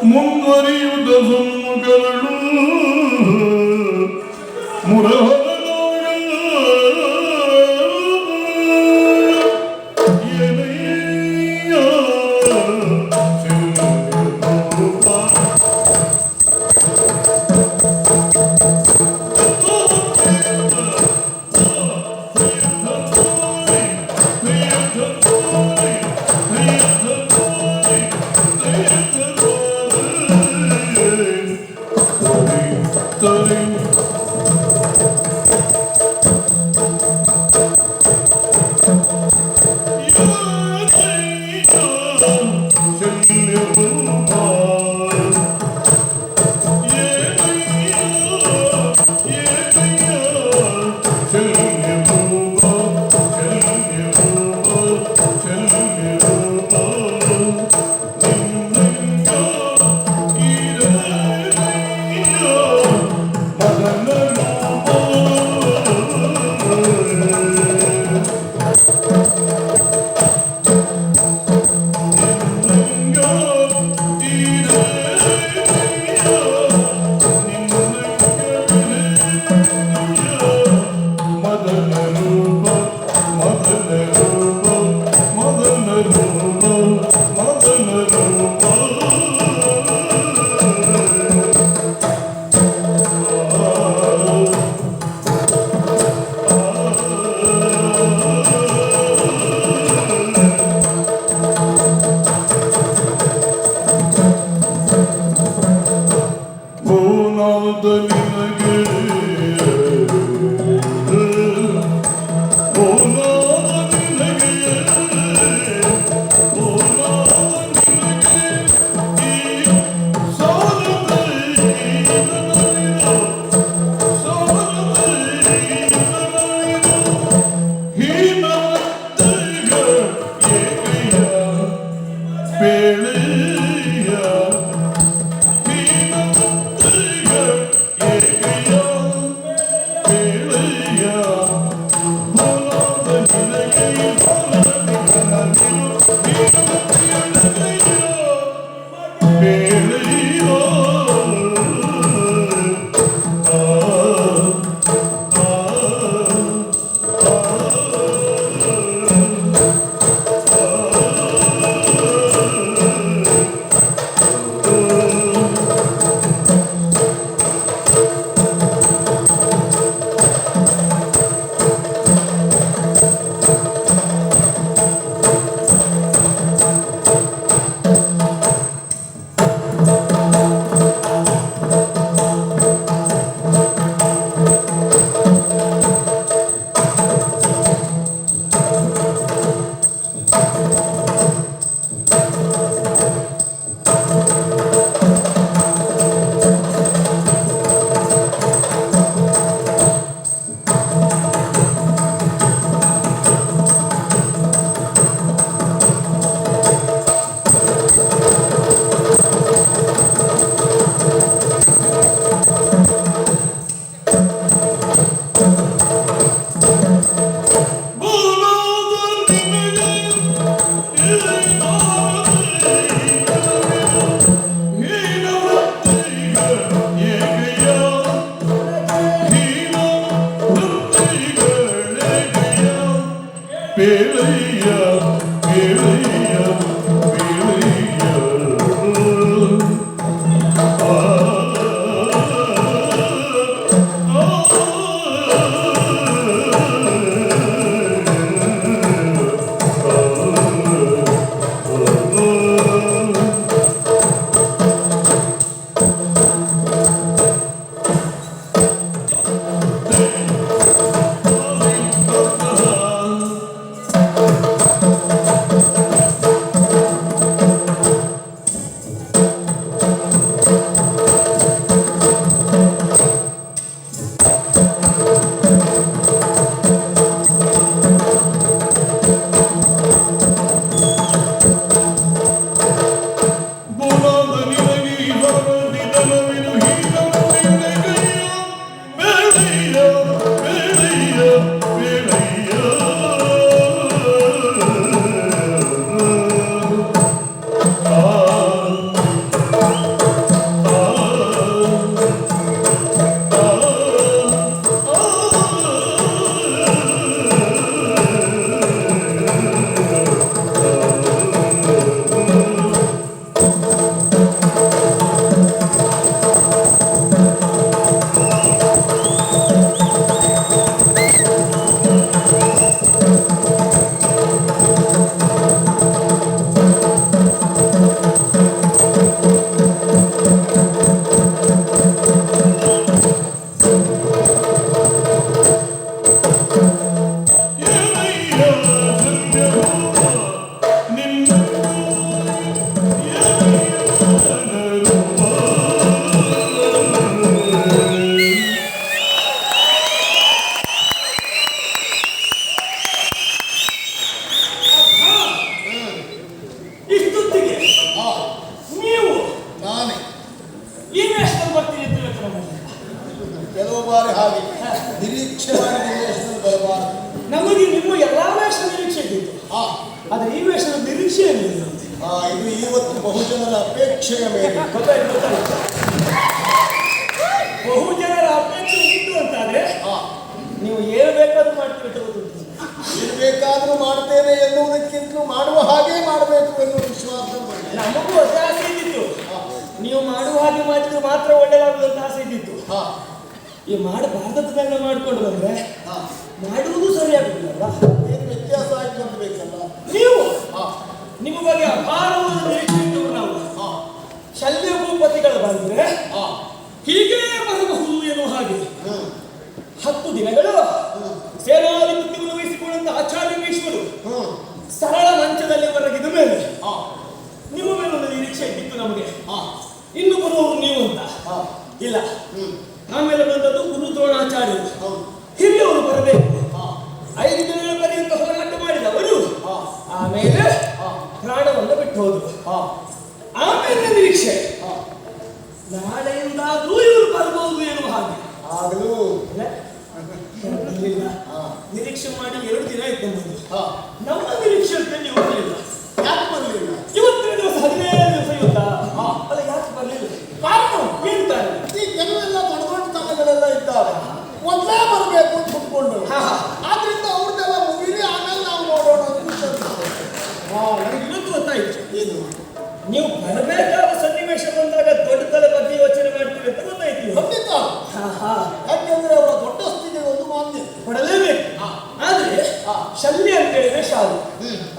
ಮುಂದುವರಿಯುತ್ತ ಸಮ್ಮುಖಗಳು ನಿರೀಕ್ಷೆ ಮಾಡಿದ ವೇಷದಲ್ಲಿ ಬರಬಾರದು. ನಮಗೆ ನಿಮ್ಮ ಎಲ್ಲಾ ವೇಷ ನಿರೀಕ್ಷೆ ಇದ್ದಿತ್ತು, ಆದ್ರೆ ಈ ವೇಷದ ನಿರೀಕ್ಷೆ ಇರಲಿಲ್ಲ. ಇದು ಇವತ್ತು ಬಹುಜನರ ಅಪೇಕ್ಷೆಯ ಮೇಲೆ. ಗೊತ್ತಾಯ್ತು. ಬಹುಜನರ ಅಪೇಕ್ಷೆ ಇತ್ತು ಅಂತಾದ್ರೆ ನೀವು ಏನು ಬೇಕಾದ್ರೂ ಮಾಡ್ತೀವಿ ಅಂತ ಗೊತ್ತುಂಟು. ಏನು ಬೇಕಾದ್ರೂ ಮಾಡ್ತೇನೆ ಎನ್ನುವುದಕ್ಕಿಂತಲೂ ಮಾಡುವ ಹಾಗೆ ಮಾಡಬೇಕು ಎನ್ನುವ ವಿಶ್ವಾಸ ನಮಗೂ ಅದೇ ಆಸೆ ಇದ್ದಿತ್ತು. ನೀವು ಮಾಡುವ ಹಾಗೆ ಮಾಡಿದ್ರೆ ಮಾತ್ರ ಒಳ್ಳೆಯದಾಗುವಂತ ಆಸೆ ಇದ್ದಿತ್ತು. ಈ ಮಾಡಬಾರ್ದದ್ದನ್ನೆಲ್ಲ ಮಾಡ್ಕೊಂಡು ಬಂದ್ರೆ ಮಾಡುವುದು ಸರಿಯಾಗುದಿಲ್ಲ. ಏನು ವ್ಯತ್ಯಾಸ ಆಯ್ತು ಅಂತ ಬೇಕಲ್ಲ. ನೀವು ನಿಮ್ಮ ಬಗ್ಗೆ ಅಪಾರವಾದ ನಿರೀಕ್ಷೆ ಇದ್ದವರು ನಾವು. ಶಲ್ಯ ಭೂಪತಿಗಳು ಬಂದ್ರೆ ಹೀಗೆ ಬರಬಹುದು ಎನ್ನುವ ಹಾಗೆ 10 ದಿನಗಳು ಸೇನಾಧಿಪತ್ಯವನ್ನು ವಹಿಸಿಕೊಂಡಂತ ಆಚಾರ್ಯೇಶ್ವರು ಸರಳ ಮಂಚದಲ್ಲಿ ಹೊರಗಿದ ಮೇಲೆ ನಿಮ್ಮ ಮೇಲೆ ಒಂದು ನಿರೀಕ್ಷೆ ಇದ್ದಿತ್ತು ನಮಗೆ. ಇನ್ನು ಬರುವವರು ನೀವು ಅಂತ ಇಲ್ಲ. ಆಮೇಲೆ ಬಂದದ್ದು ಗುರು ದ್ರೋಣಾಚಾರ್ಯರು, ಹಿರಿಯವರು ಬರಬೇಕು. 5 ದಿನಗಳ ಪರ್ಯಂತ ಹೋರಾಟ ಮಾಡಿದವರು ಆಮೇಲೆ ಪ್ರಾಣವನ್ನು ಬಿಟ್ಟು ಹೋದ್ರು. ಆಮೇಲೆ ನಿರೀಕ್ಷೆ ನಾಳೆಯಿಂದಾದ್ರೂ ಇವರು ಬರಬಹುದು ಎನ್ನುವ ಹಾಗೆ. ಆಗಲೂ ನಿರೀಕ್ಷೆ ಮಾಡಿ 2 ದಿನ ಆಯ್ತು. ನಮ್ಮ ನಿರೀಕ್ಷೆ ಅಂತ ನೀವು ಬರಲಿಲ್ಲ. ಯಾಕೆ ಬರಲಿಲ್ಲ? ಇವತ್ತಿನ ದಿವಸ 15 ದಿವಸ ಇವತ್ತ ಅಲ್ಲ, ಯಾಕೆ ಬರಲಿಲ್ಲ? ಕಾರಣ ಏನು ಕಾರಣ? ಈ ಕೆಲವೆಲ್ಲ ದೊಡ್ಡ ದೊಡ್ಡ ತಂಡಗಳೆಲ್ಲ ಇದ್ದಾವೆ, ಮೊದಲೇ ಬರಬೇಕು ಅಂತ ಕುತ್ಕೊಂಡು. ಆದ್ರಿಂದ ಅವ್ರದ್ದೆಲ್ಲ ಮುಗಿಲಿ, ಆಮೇಲೆ ನಾವು ನೋಡೋಣ ಅಂತ. ನನಗೆ ಇವತ್ತು ಗೊತ್ತಾಯ್ತು. ಏನು ನೀವು ಬರಬೇಕಾದ ಸನ್ನಿವೇಶ ಬಂದಾಗ ದೊಡ್ಡ ತಲೆ ಬಗ್ಗೆ ಯೋಚನೆ ಮಾಡ್ತೀವಿ ಅಂತ ಗೊತ್ತಾಯ್ತು. ಖಂಡಿತ. ಯಾಕೆಂದ್ರೆ ಅವರ ದೊಡ್ಡ ಸ್ಥಿತಿಗೆ ಒಂದು ಮಾನ್ಯ ಕೊಡಲೇಬೇಕು. ಆದ್ರೆ ಶಲ್ಯ ಅಂತ ಹೇಳಿದ್ರೆ ಶಾಲು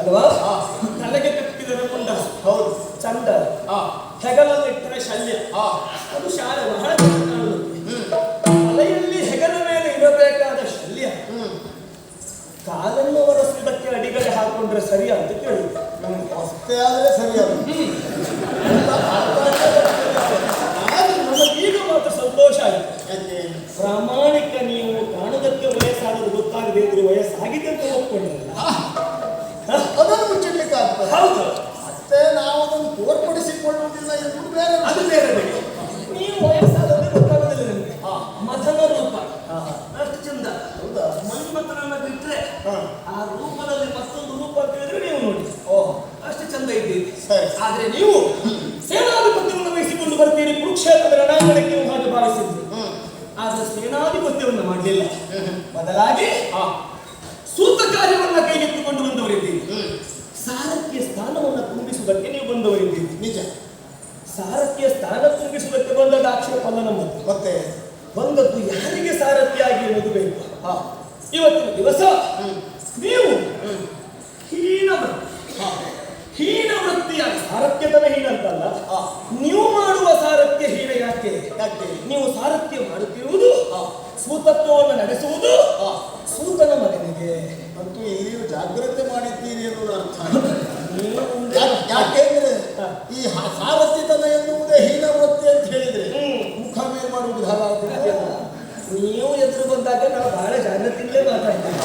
ಅಲ್ವಾ? ತಲೆಗೆ ಕಟ್ಟಿದರೆ ಮುಂಡ, ಹೌದು, ಚಂದ. ಹೆಗಲಲ್ಲಿಟ್ಟರೆ ಶಲ್ಯ, ಅದು ಶಾಲೆ ಬಹಳ ತಲೆಯಲ್ಲಿ ಹೆಗಲ ಮೇಲೆ ಇರಬೇಕಾದ ಶಲ್ಯ ಕಾಲನ್ನು ಒರೆಸುವುದಕ್ಕೆ ಅಡಿಗಡೆ ಹಾಕೊಂಡ್ರೆ ಸರಿ ಅಂತ ಕೇಳಿದ್ರು. ಅಷ್ಟೇ ಆದ್ರೆ ಸರಿಯಾದ. ನಮಗೀಗ ಮಾತ್ರ ಸಂತೋಷ ಆಯಿತು. ಪ್ರಾಮಾಣಿಕ ನೀವು ಕಾಣುವುದಕ್ಕೆ ವಯಸ್ಸಾಗೋದು ಗೊತ್ತಾಗದೆ ಇದ್ರು ವಯಸ್ಸಾಗಿದೆ ಅಂತ ಒಪ್ಕೊಂಡ್ರಲ್ಲ, ಅದನ್ನು ಮುಚ್ಚಿಡ್ಲಿಕ್ಕೆ ಆಗ್ತದೆ. ಹೌದು. ಮತ್ತೆ ನಾವು ಅದನ್ನು ತೋರ್ಪಡಿಸಿಕೊಳ್ಳುವುದಿಲ್ಲ ಎಂದು ಬೇರೆ. ಅದು ಬೇರೆ ಬೇಡ. ನೀವು ವಯಸ್ಸಾದದ್ದು ಗೊತ್ತಾಗೋದಿಲ್ಲ ನಿಮಗೆ. ಮಥನ ರೂಪ ಅಷ್ಟು ಚಂದ. ಹೌದಾ? ಮನ್ಮಥನನ್ನ ಬಿಟ್ರೆ ಆ ರೂಪದಲ್ಲಿ ಮತ್ತೊಂದು ರೂಪ ಅಂತ ಹೇಳಿದ್ರೆ ನೀವು ನೋಡಿ ಅಷ್ಟು ಚಂದ ಇದ್ದೀರಿ. ಆದ್ರೆ ನೀವು ಸೇನಾಧಿಪತ್ಯವನ್ನು ವಹಿಸಿಕೊಂಡು ಬರ್ತೀರಿ, ಕುರುಕ್ಷೇತ್ರದ ರಣಾಂಗಣಕ್ಕೆ ಹಾಗೆ ಭಾವಿಸಿದ್ರು. ಆದ್ರೆ ಸೇನಾಧಿಪತ್ಯವನ್ನು ಮಾಡಲಿಲ್ಲ, ಬದಲಾಗಿ ಸೂತ ಕಾರ್ಯವನ್ನ ಕೈಗೆತ್ತಿಕೊಂಡು ಬಂದವರಿದ್ದೀರಿ. ಸಾರಥ್ಯ ಸ್ಥಾನವನ್ನು ತುಂಬಿಸುವುದಕ್ಕೆ ನೀವು ಬಂದವರಿದ್ದೀರಿ. ನಿಜ. ಸಾರಥ್ಯ ಸ್ಥಾನ ತುಂಬಿಸುವುದಕ್ಕೆ ಬಂದದ್ದು ಆಕ್ಷೇಪಲ್ಲ ನಮ್ಮದು. ಮತ್ತೆ ಬಂದದ್ದು ಯಾರಿಗೆ ಸಾರಥ್ಯಾಗಿ ಎನ್ನುವುದು ಬೇಕು. ಇವತ್ತಿನ ದಿವಸ ನೀವು ಹೀನ ವೃತ್ತಿಯಾಗಿ, ಸಾರಥ್ಯತನ ಹೀನ ಅಂತಲ್ಲ, ನೀವು ಮಾಡುವ ಸಾರಥ್ಯ ಹೀನ. ಯಾಕೆ? ನೀವು ಸಾರಥ್ಯ ಮಾಡುತ್ತಿರುವುದು, ಸೂತತ್ವವನ್ನು ನಡೆಸುವುದು ಸೂತನ ಮಗನಿಗೆ. ಅಂತೂ ಇಲ್ಲಿಯೂ ಜಾಗ್ರತೆ ಮಾಡಿದ್ದೀರಿ ಎನ್ನುವುದು ಅರ್ಥ. ಯಾಕೆಂದ್ರೆ ಈ ಸಾರಥ್ಯತನ ಎನ್ನುವುದೇ ಹೀನ ವೃತ್ತಿ ಅಂತ ಹೇಳಿದ್ರೆ ಮುಖ ಮೇಲೆ ಮಾಡುವುದು ಹಾಗಾಗುತ್ತೆ. ನೀವು ಎದುರು ಬಂದಾಗ ನಾವು ಬಹಳ ಜಾಗ್ರತೆಯಿಂದಲೇ ಮಾತಾಡ್ತೀವಿ.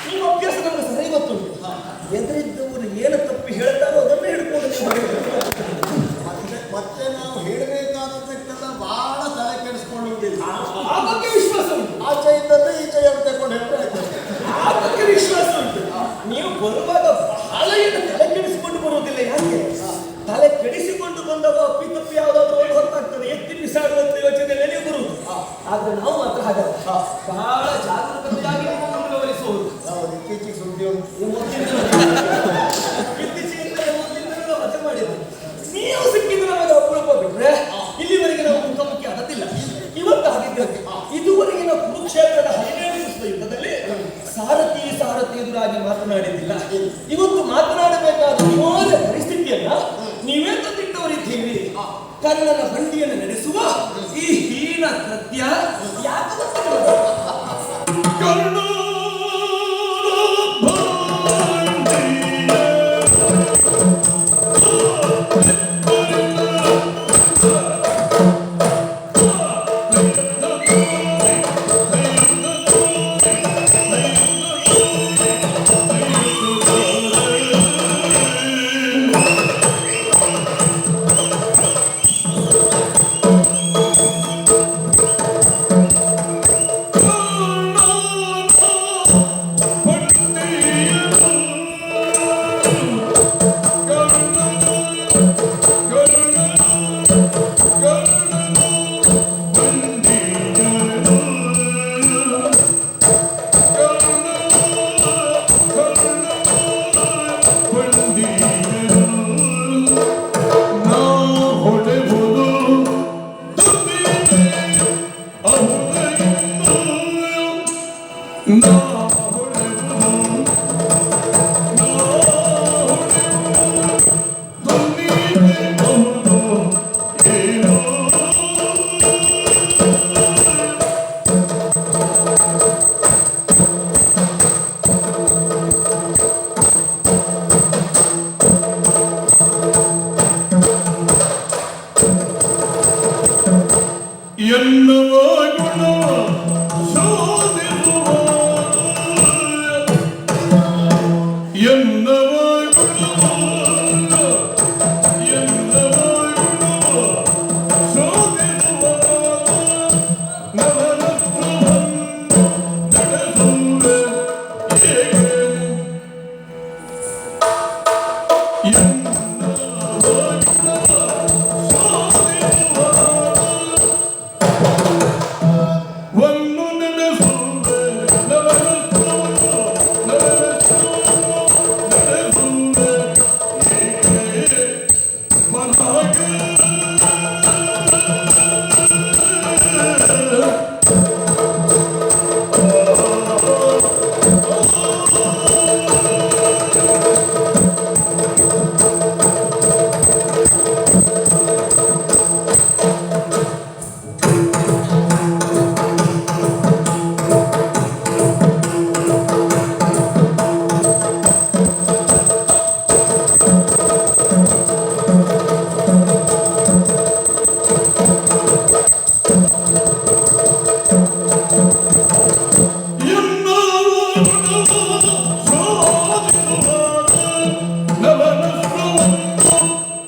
ನಿಮ್ಮ ಅಭ್ಯಾಸ ನಮಗೆ ಸರಿ ಗೊತ್ತುಂಟು. ಎದುರಿದ್ದವರು ಏನು ತಪ್ಪಿ ಹೇಳ್ತಾರೋ ಅದನ್ನೇ ಹಿಡ್ಕೊಂಡು ಮತ್ತೆ ನಾವು ಹೇಳಬೇಕಾದಕ್ಕೆಲ್ಲ ಬಹಳ ತಲೆ ಕೆಡಿಸ್ಕೊಳ್ಳುವುದಿಲ್ಲ. ಆ ಬಗ್ಗೆ ವಿಶ್ವಾಸ ಉಂಟು. ಆಚೆ ಇದ್ದದ್ದು ಈಚೆ ತೆಕೊಂಡು ಹೇಳ್ತಾರೆ. ಆ ಬಗ್ಗೆ ವಿಶ್ವಾಸ ಉಂಟು. ನೀವು ಬರುವಾಗ ಬಹಳ ಏನು ತಲೆ ಕೆಡಿಸಿಕೊಂಡು ಬರುವುದಿಲ್ಲ. ಯಾಕೆ? ತಲೆ ಕೆಡಿಸಿಕೊಂಡು ಬಂದಾಗ ಅಪ್ಪಿ ತಪ್ಪಿ ಯಾವುದಾದ್ರೂ ಒಂದು ಹೊತ್ತಾಗ್ತದೆ, ಎತ್ತಿ ಬಿಸಾಡುವಂತ ಯೋಚನೆಯಲ್ಲಿ ನೀವು ಬರುವುದು. ಆದ್ರೆ ನಾವು ಮಾತ್ರ ಹಾಗಲ್ಲ, ಬಹಳ ಜಾಗೃತತೆಯಾಗಿ ಮುಂದುವರಿಸುವುದು. ಇತ್ತೀಚೆಗೆ ಸುದ್ದಿ ಉಂಟು. ಇತ್ತೀಚೆಗೆ ಮಜಾ ಮಾಡಿದ್ರು. ನೀವು ಸಿಕ್ಕಿದ್ರೆ ನಮಗೆ ಅಪರೂಪ ಬಿಟ್ರೆ ಇಲ್ಲಿವರೆಗೆ ನಾವು ಮುಖಾಮುಖಿ ಆಗತ್ತಿಲ್ಲ. ಇವತ್ತು ಆಗಿದ್ದೇವೆ. ಇದುವರೆಗಿನ ಕುರುಕ್ಷೇತ್ರದ 17 ದಿವಸದ ಯುದ್ಧದಲ್ಲಿ ಸಾರಥಿ ಎದುರಾಗಿ ಮಾತನಾಡಿದ್ದಿಲ್ಲ. ಇವತ್ತು ಮಾತನಾಡಬೇಕಾದ ಅನಿವಾರ್ಯ ಪರಿಸ್ಥಿತಿಯನ್ನ ನೀವೇ ತಂದಿಟ್ಟವರಿದ್ದೀರಿ. ಕರ್ಣನ ಬಂಡಿಯನ್ನು ನಡೆಸುವ ಈ ಹೀನ ಕೃತ್ಯ ಯಾಕೆ ಕರ್ಣ ಎನ್ನುವ ಗುಣ ಶೋಧಿಸುವ ಎನ್ನವ ಗುಣವ ಎನ್ನವ ಗುಣವ ಶೋಧಿಸುವ ನವನತ್ವವನ್ನು ನಡೆಸುವೆ ಹೇಗೆ ಒಂದು ನಡೆಸುವೆ ನಡೆಸುವೆ ಏಕೆ ಮನಗೆ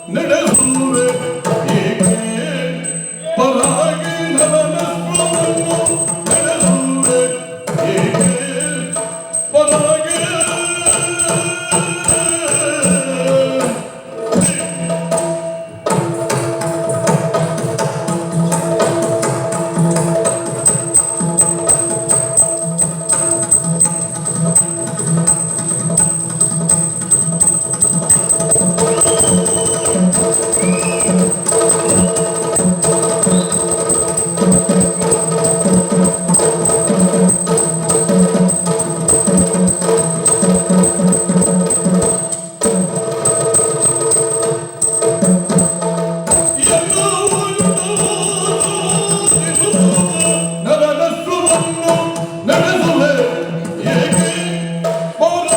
ನಡೆಸುವೆ ಏಕೆ ಪರಾಗಿ ನವನತ್ವವನ್ನು ನಡೆಸುವೆ ಏಕೆ ಪರಾಗಿ ನವನತ್ವವನ್ನು ನಡೆಸುವೆ ಏಕೆ ಪರಾಗಿ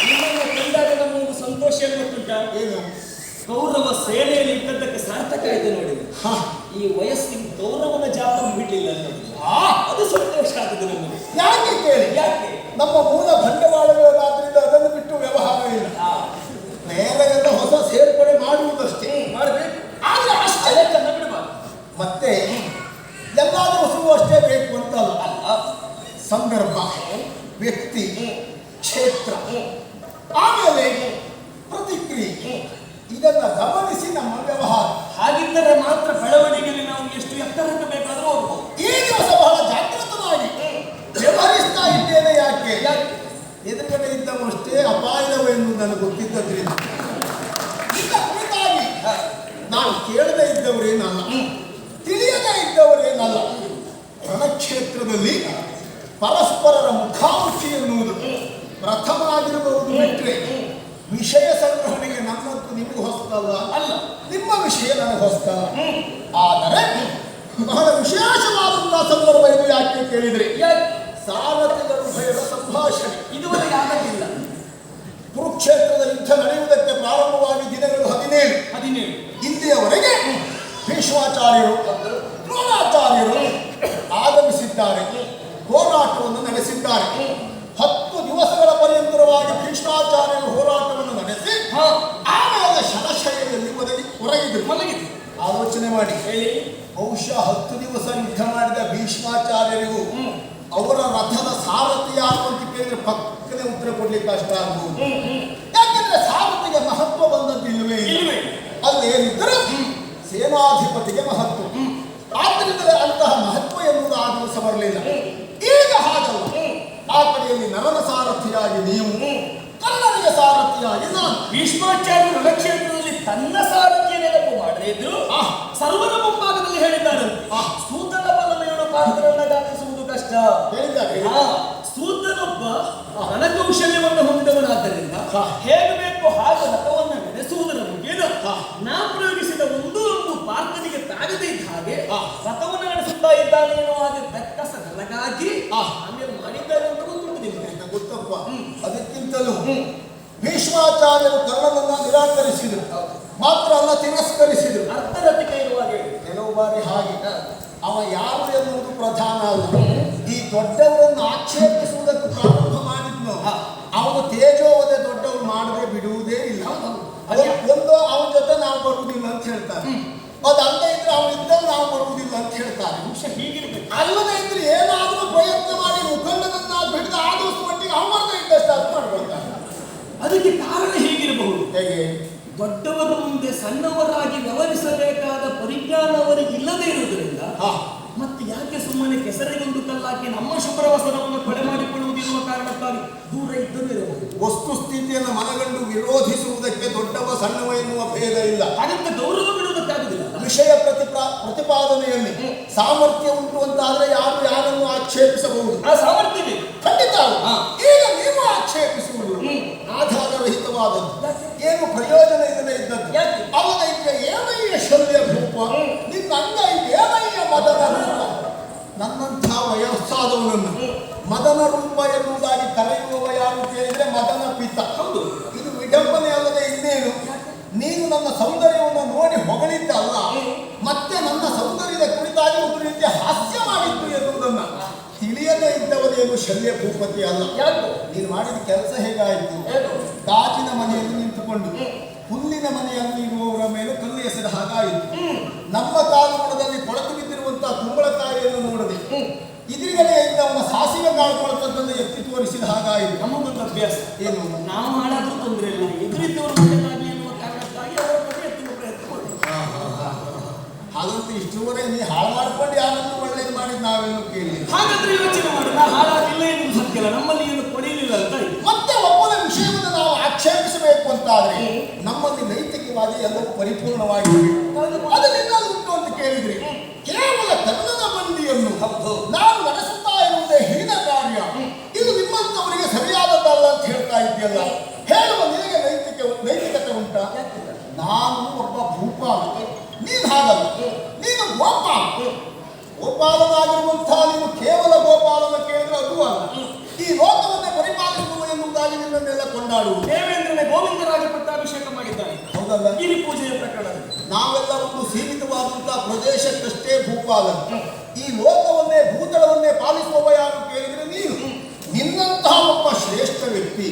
ನಿಮ್ಮನ್ನು ಕಂಡಾಗ ನಮಗೊಂದು ಸಂತೋಷ ಏನು ಗೊತ್ತುಂಟಾ? ಏನು? ಕೌರವ ಸೇನೆಯಲ್ಲಿ ಇದ್ದದ್ದಕ್ಕೆ ಸಾರ್ಥಕ ಆಯ್ತು ನೋಡಿ. ಹಾ. ಈ ವಯಸ್ಸಿನ ಗೌರವನ ಜಾಪ ಬಿಡ್ಲಿಲ್ಲ ಅನ್ನೋದು. ಅದು ಸಂತೋಷ ಆಗಿದೆ ನಮಗೆ. ಯಾಕೆ ಕೇಳಿ? ಯಾಕೆ? ನಮ್ಮ ಮೂಲ ಬಂಡವಾಳಗಳಾದ್ರಿಂದ ಅದನ್ನು ಬಿಟ್ಟು ವ್ಯವಹಾರ ಇಲ್ಲ. ಮೇಲೆಲ್ಲ ಹೊಸ ಸೇರ್ಪಡೆ ಮಾಡುವುದಷ್ಟೇ ಮಾಡಬೇಕು. ಆದ್ರೆ ಅಷ್ಟೇ ಅದಕ್ಕೆ ಬಿಡಬಾರ್ದು. ಮತ್ತೆ ಎಲ್ಲಾದರೂ ಸುರುವಷ್ಟೇ ಬೇಕು ಅಂತಲ್ಲ. ಸಂದರ್ಭ, ವ್ಯಕ್ತಿ, ಕ್ಷೇತ್ರ, ಆಮೇಲೆ ಪ್ರತಿಕ್ರಿಯೆ, ಇದನ್ನ ಗಮನಿಸಿ ನಮ್ಮ ವ್ಯವಹಾರ. ಹಾಗಿದ್ದರೆ ಮಾತ್ರ ಬೆಳವಣಿಗೆಯಲ್ಲಿ ನಾವು ಎಷ್ಟು ಎತ್ತರಕ್ಕೆ ಬೇಕಾದರೂ ಹೋಗ್ಬೋದು. ಈ ದಿವಸ ಬಹಳ ಜಾಗೃತನಾಗಿ ವ್ಯವಹರಿಸ್ತಾ ಇದ್ದೇನೆ. ಯಾಕೆ? ಎದುರುಗಡೆ ಇದ್ದವಷ್ಟೇ ಅಪಾಯದವು ಎಂದು ನನಗೆ ಗೊತ್ತಿದ್ದರಿಂದ ಇದರ ಕುರಿತಾಗಿ ನಾನು ಕೇಳದೇ ಇದ್ದವರೇನಲ್ಲ, ತಿಳಿಯದೇ ಇದ್ದವರೇನಲ್ಲ. ರಣಕ್ಷೇತ್ರದಲ್ಲಿ ಪರಸ್ಪರರ ಮುಖಾಮುಖಿ ಎನ್ನುವುದು ಪ್ರಥಮ ಆಗಿರಬಹುದು ಬಿಟ್ಟರೆ ವಿಷಯ ಸಂಗ್ರಹಣೆಗೆ ನಮ್ಮಂತೂ ನಿಮಗೆ ಹೊಸದಲ್ಲ. ಅಲ್ಲ, ನಿಮ್ಮ ವಿಷಯ ನನಗೆ ಹೊಸದಲ್ಲ. ಆದರೆ ಬಹಳ ವಿಶೇಷವಾದಂತಹ ಸಂದರ್ಭ ಇದು. ಯಾಕೆ ಕೇಳಿದ್ರೆ ಸಾರಥಿಗಳು ಭಯದ ಸಂಭಾಷಣೆ ಇದುವರೆಗೆ ಆಗಲಿಲ್ಲ. ಕುರುಕ್ಷೇತ್ರದ ಯುದ್ಧ ನಡೆಯುವುದಕ್ಕೆ ಪ್ರಾರಂಭವಾಗಿ ದಿನಗಳು 17. ಇಲ್ಲಿಯವರೆಗೆ ಭೀಷ್ಮಾಚಾರ್ಯರು, ದ್ರೋಣಾಚಾರ್ಯರು ಆಗಮಿಸಿದ್ದಾರೆ, ಹೋರಾಟವನ್ನು ನಡೆಸಿದ್ದಾರೆ. 10 ದಿವಸಗಳ ಪರ್ಯಂತರವಾಗಿ ಭೀಷ್ಮಾಚಾರ್ಯರು ಹೋರಾಟವನ್ನು ನಡೆಸಿ ಆಮೇಲೆ ಮಾಡಿ ಹೇಳಿ. ಬಹುಶಃ 10 ದಿವಸ ಯುದ್ಧ ಮಾಡಿದ ಭೀಷ್ಮಾಚಾರ್ಯರಿಗೂ ಅವರ ರಥದ ಸಾರಥಿ ಯಾರು ಅಂತ ಕೇಳಿದ್ರೆ ಪಕ್ಕನೆ ಉತ್ತರ ಕೊಡ್ಲಿಕ್ಕೆ ಕಷ್ಟ ಆಗ್ಬೋದು. ಯಾಕೆಂದ್ರೆ ಸಾರಥಿಗೆ ಮಹತ್ವ ಬಂದದ್ದಿಲ್ವೇ ಇಲ್ಲ. ಅಲ್ಲಿ ಏನಿದ್ದರೆ ಸೇನಾಧಿಪತಿಗೆ ಮಹತ್ವ. ಆದ್ದರಿಂದಲೇ ಅಂತಹ ಮಹತ್ವ ಎನ್ನುವುದು ಆ ದಿವಸ ಬರಲಿಲ್ಲ. ಈಗ ಹಾಗಲ್ಲ. ಆ ಕಡೆಯಲ್ಲಿ ನರನ ಸಾರಥಿಯಾಗಿ ನೀವು, ಕನ್ನಡಿಗೆ ಸಾರಥಿಯಾಗಿ ನಾನು. ಭೀಷ್ಮಾಚಾರ್ಯರು ರಣಕ್ಷೇತ್ರದಲ್ಲಿ ತನ್ನ ಸಾರಥ್ಯ ನೆನಪು ಮಾಡದೇ ಇದ್ರು ಸರ್ವರ ಮುಂಭಾಗದಲ್ಲಿ ಹೇಳಿದ್ದಾರೆ, ಸೂತನ ಬಲಮೇಳು ಪಾತ್ರರನ್ನ ದಾಟಿಸುವುದು ಕಷ್ಟ ಹೇಳಿದ್ದಾರೆ. ಸೂತನೊಬ್ಬ ರಣಕೌಶಲ್ಯವನ್ನು ಹೊಂದಿದವನಾದ್ದರಿಂದ ಹೇಗೆ ಬೇಕು ಹಾಗೆ ರಥವನ್ನು ನಡೆಸುವುದರ ಮುಖೇನ ನಾ ಪ್ರಯೋಗಿಸಿದ ಒಂದು ಪಾರ್ಥನಿಗೆ ತಾಗದೇ ಇದ್ದ ಹಾಗೆ ರಥವನ್ನು ನಡೆಸುತ್ತಾ ಇದ್ದಾನೆ ಎನ್ನುವ ಹಾಗೆ ಬೆಕ್ಕಸ ಬೆಳಗಾಗಿ ಆಮೇಲೆ ಮಾಡಿದ್ದಾನೆ ಅಂತ ಗೊತ್ತುಂಟು ನಿಮಗೆ. ಗೊತ್ತಪ್ಪ. ಅದಕ್ಕಿಂತಲೂ ಭೀಷ್ಮಾಚಾರ್ಯರು ಕರ್ಣನನ್ನ ನಿರಾಕರಿಸಿದರು, ಮಾತ್ರ ಅಲ್ಲ ತಿರಸ್ಕರಿಸಿದರು. ಅರ್ಥರತಿಕೆ ಇರುವಾಗ ಕೆಲವು ಬಾರಿ ಹಾಗೆ ಅವ ಯಾರು ಎನ್ನುವುದು ಪ್ರಧಾನ ಅಲ್ಲ. ಈ ದೊಡ್ಡವರನ್ನು ಆಕ್ಷೇಪಿಸುವುದಕ್ಕೆ ಪ್ರಾರಂಭ ಮಾಡಿದ್ನು ಅವನು ತೇಜೋವದೆ ದೊಡ್ಡವರು ಮಾಡದೆ ಬಿಡುವುದೇ ಇಲ್ಲ. ಒಂದು ಅವನ ಜೊತೆ ನಾವು ಬರುವುದಿಲ್ಲ ಅಂತ ಹೇಳ್ತಾರೆ, ಅದಂತ ಇದ್ರೆ ಅವನಿದ್ದಲ್ಲಿ ನಾವು ಬರುವುದಿಲ್ಲ ಅಂತ ಹೇಳ್ತಾರೆ. ಅಲ್ಲದೆ ಇದ್ರೆ ಏನಾದರೂ ಪ್ರಯತ್ನ ಮಾಡಿ ಮುಖಂಡನನ್ನಾದ್ರು ಹಿಡಿದು ಆ ದಿವಸ ಮಟ್ಟಿಗೆ ಅವರನ್ನ ಇದ್ದಷ್ಟು ಅದು ಮಾಡ್ಕೊಳ್ತಾರೆ. ಅದಕ್ಕೆ ಕಾರಣ ಹೇಗಿರಬಹುದು? ಹೇಗೆ? ದೊಡ್ಡವರ ಮುಂದೆ ಸಣ್ಣವರಾಗಿ ವ್ಯವಹರಿಸಬೇಕಾದ ಪರಿಜ್ಞಾನ ಅವರಿಗೆ ಇಲ್ಲದೆ ಇರುವುದರಿಂದ ಮತ್ತೆ ಯಾಕೆ ಸುಮ್ಮನೆ ಕೆಸರಿಗೊಂದು ಕಲ್ಲಾಕಿ ನಮ್ಮ ಶುಭ್ರವಸನವನ್ನು ಕೊಳೆ ಮಾಡಿಕೊಳ್ಳುವುದಿರುವ ಕಾರಣಕ್ಕಾಗಿ ದೂರ ಇದ್ದರೂ ಇರಬಹುದು. ವಸ್ತುಸ್ಥಿತಿಯನ್ನು ಮನಗಂಡು ವಿರೋಧಿಸುವುದಕ್ಕೆ ದೊಡ್ಡವ ಸಣ್ಣವ ಎನ್ನುವ ಭೇದ ಇಲ್ಲ. ಅದಕ್ಕೆ ಗೌರವ ಬಿಡುವುದಕ್ಕಾಗುದಿಲ್ಲ. ವಿಷಯ ಪ್ರತಿಪಾದನೆಯಲ್ಲಿ ಸಾಮರ್ಥ್ಯ ಉಂಟು ಅಂತಾದ್ರೆ ಯಾರು ಯಾರನ್ನು ಆಕ್ಷೇಪಿಸಬಹುದು. ಆ ಸಾಮರ್ಥ್ಯವೇ ಖಂಡಿತ. ಈಗ ನೀವು ಆಕ್ಷೇಪಿಸುವುದು ಆಧಾರರಹಿತವಾದದ್ದು, ಏನು ಪ್ರಯೋಜನ ಇದನ್ನ ಇದ್ದದ್ದು. ಅವನ ಈಗ ಏನಯ್ಯ ಶಲ್ಯ ಭೂಪ, ನಿನ್ನ ಅಂಗ ಏನಯ್ಯ ಮದನ ರೂಪ. ನನ್ನಂಥ ವಯಸ್ಸಾದವನನ್ನು ಮದನ ರೂಪ ಎನ್ನುವುದಾಗಿ ಕರೆಯುವವ ಯಾರು ಕೇಳಿದ್ರೆ ಮದನ ಪಿತ. ಹೌದು, ಇದು ವಿಡಂಬನೆ ಅಲ್ಲದೆ ಇನ್ನೇನು. ನೀನು ನನ್ನ ಸೌಂದರ್ಯವನ್ನು ನೋಡಿ ಹೊಗಳಿದ್ದಲ್ಲ, ಮತ್ತೆ ನನ್ನ ಸೌಂದರ್ಯದ ಕುರಿತಾಗಿ ಒಂದು ರೀತಿಯ ಹಾಸ್ಯ ಮಾಡಿದ್ದು ಎನ್ನುವುದನ್ನ ತಿಳಿಯದೇ ಇದ್ದವನೇನು ಶಲ್ಯ ಭೂಪತಿ ಅಲ್ಲ. ನೀನು ಮಾಡಿದ ಕೆಲಸ ಹೇಗಾಯಿತು? ಗಾಜಿನ ಮನೆಯಲ್ಲಿ ನಿಂತುಕೊಂಡು ಹುಲ್ಲಿನ ಮನೆಯಲ್ಲಿ ಇರುವವರ ಮೇಲೆ ಕಲ್ಲು ಎಸೆದ ಹಾಗಾಯಿತು. ನಮ್ಮ ಕಾಲುಗುಣದಲ್ಲಿ ಕೊಳಕು ಬಿದ್ದಿರುವಂತಹ ಕುಂಬಳಕಾಯಿಯನ್ನು ನೋಡದೆ ಇದಿರುಗಡೆ ಅವನ ಸಾಸಿವೆ ಕಾಳು ಕೊಳಕದ್ದನ್ನು ಎತ್ತಿ ತೋರಿಸಿದ ಹಾಗಾಯಿತು. ನಮಗೊಂದು ಅಭ್ಯಾಸ ಏನು, ನಾವು ಮಾಡಾದ್ರೂ ತೊಂದರೆ ಇಲ್ಲ, ಎದುರಿದ್ದವರು ಒಳ್ಳೆದಾಗಿ ಎನ್ನುವ ಕಾರಣಕ್ಕಾಗಿ ಅವರ ಬಗ್ಗೆ ಎತ್ತುವ ಪ್ರಯತ್ನ ಮಾಡಿ. ಹಾಗಂತ ಇಷ್ಟುವರೆಗೆ ನೀ ಹಾಳು ಮಾಡ್ಕೊಂಡು ಯಾರನ್ನು ಒಳ್ಳೇದು ಮಾಡಿದ್ ನಾವೇನು ಕೇಳಿ. ಹಾಗಾದ್ರೆ ಯೋಚನೆ ಮಾಡಿ, ನಾ ಹಾಳಾಗಿಲ್ಲ ಎನ್ನುವುದು ಸತ್ಯಲ್ಲ, ನಮ್ಮಲ್ಲಿ ಏನು ಪಡೆಯಲಿಲ್ಲ ಅಂತ. ಮತ್ತೆ ಒಬ್ಬನ ವಿಷಯವನ್ನು ನಾವು ಆಕ್ಷೇಪಿಸಬೇಕು ಅಂತಾದ್ರೆ ನಮ್ಮಲ್ಲಿ ನೈತಿಕವಾಗಿ ಎಲ್ಲವೂ ಪರಿಪೂರ್ಣವಾಗಿ ಅದು ನಿನ್ನಲ್ಲಿ ಉಂಟು ಅಂತ ಕೇಳಿದ್ರಿ. ಕೇವಲ ಕನ್ನಡ ಮಂಡಿಯನ್ನು ನಾವು ನಡೆಸುತ್ತಾ ಇರುವುದೇ ಹೀನ ಕಾರ್ಯ. ಇದು ನಿಮ್ಮಂತವರಿಗೆ ಸರಿಯಾದದ್ದಲ್ಲ ಅಂತ ಹೇಳ್ತಾ ಇದೆಯಲ್ಲ. ಹೇಳುವ ನಿನಗೆ ನೈತಿಕತೆ ಉಂಟಾ? ನಾನು ಒಬ್ಬ ಭೂಪಾಲ, ನೀನು ಹಾಗಲ್ಲ, ನೀನು ಗೋಪಾಲ. ಗೋಪಾಲನಾಗಿರುವಂತಹ ನೀನು ಕೇವಲ ಗೋಪಾಲನ ಕೇಳಿದ್ರೆ ಅದು ಅಲ್ಲ, ಈ ಲೋಕವನ್ನೇ ಪರಿಪಾಲಿಸುವ ಎನ್ನುವುದಾಗಿ ನಿನ್ನನ್ನೆಲ್ಲ ಕೊಂಡಾಡುವುದು. ದೇವೇಂದ್ರನೇ ಗೋವಿಂದರಾಜ ಪಟ್ಟಾಭಿಷೇಕ ಮಾಡಿದ್ದಾನೆ, ಹೌದಲ್ಲ? ಗಿರಿ ಪೂಜೆಯ ಪ್ರಕರಣ. ನಾವೆಲ್ಲ ಒಂದು ಸೀಮಿತವಾದಂತಹ ಪ್ರದೇಶಕ್ಕಷ್ಟೇ ಭೂಪಾಲ. ಈ ಲೋಕವನ್ನೇ ಭೂತಳವನ್ನೇ ಪಾಲಿಸುವವ ಯಾರು ಕೇಳಿದ್ರೆ ನೀನು. ನಿನ್ನಂತಹ ಒಬ್ಬ ಶ್ರೇಷ್ಠ ವ್ಯಕ್ತಿ,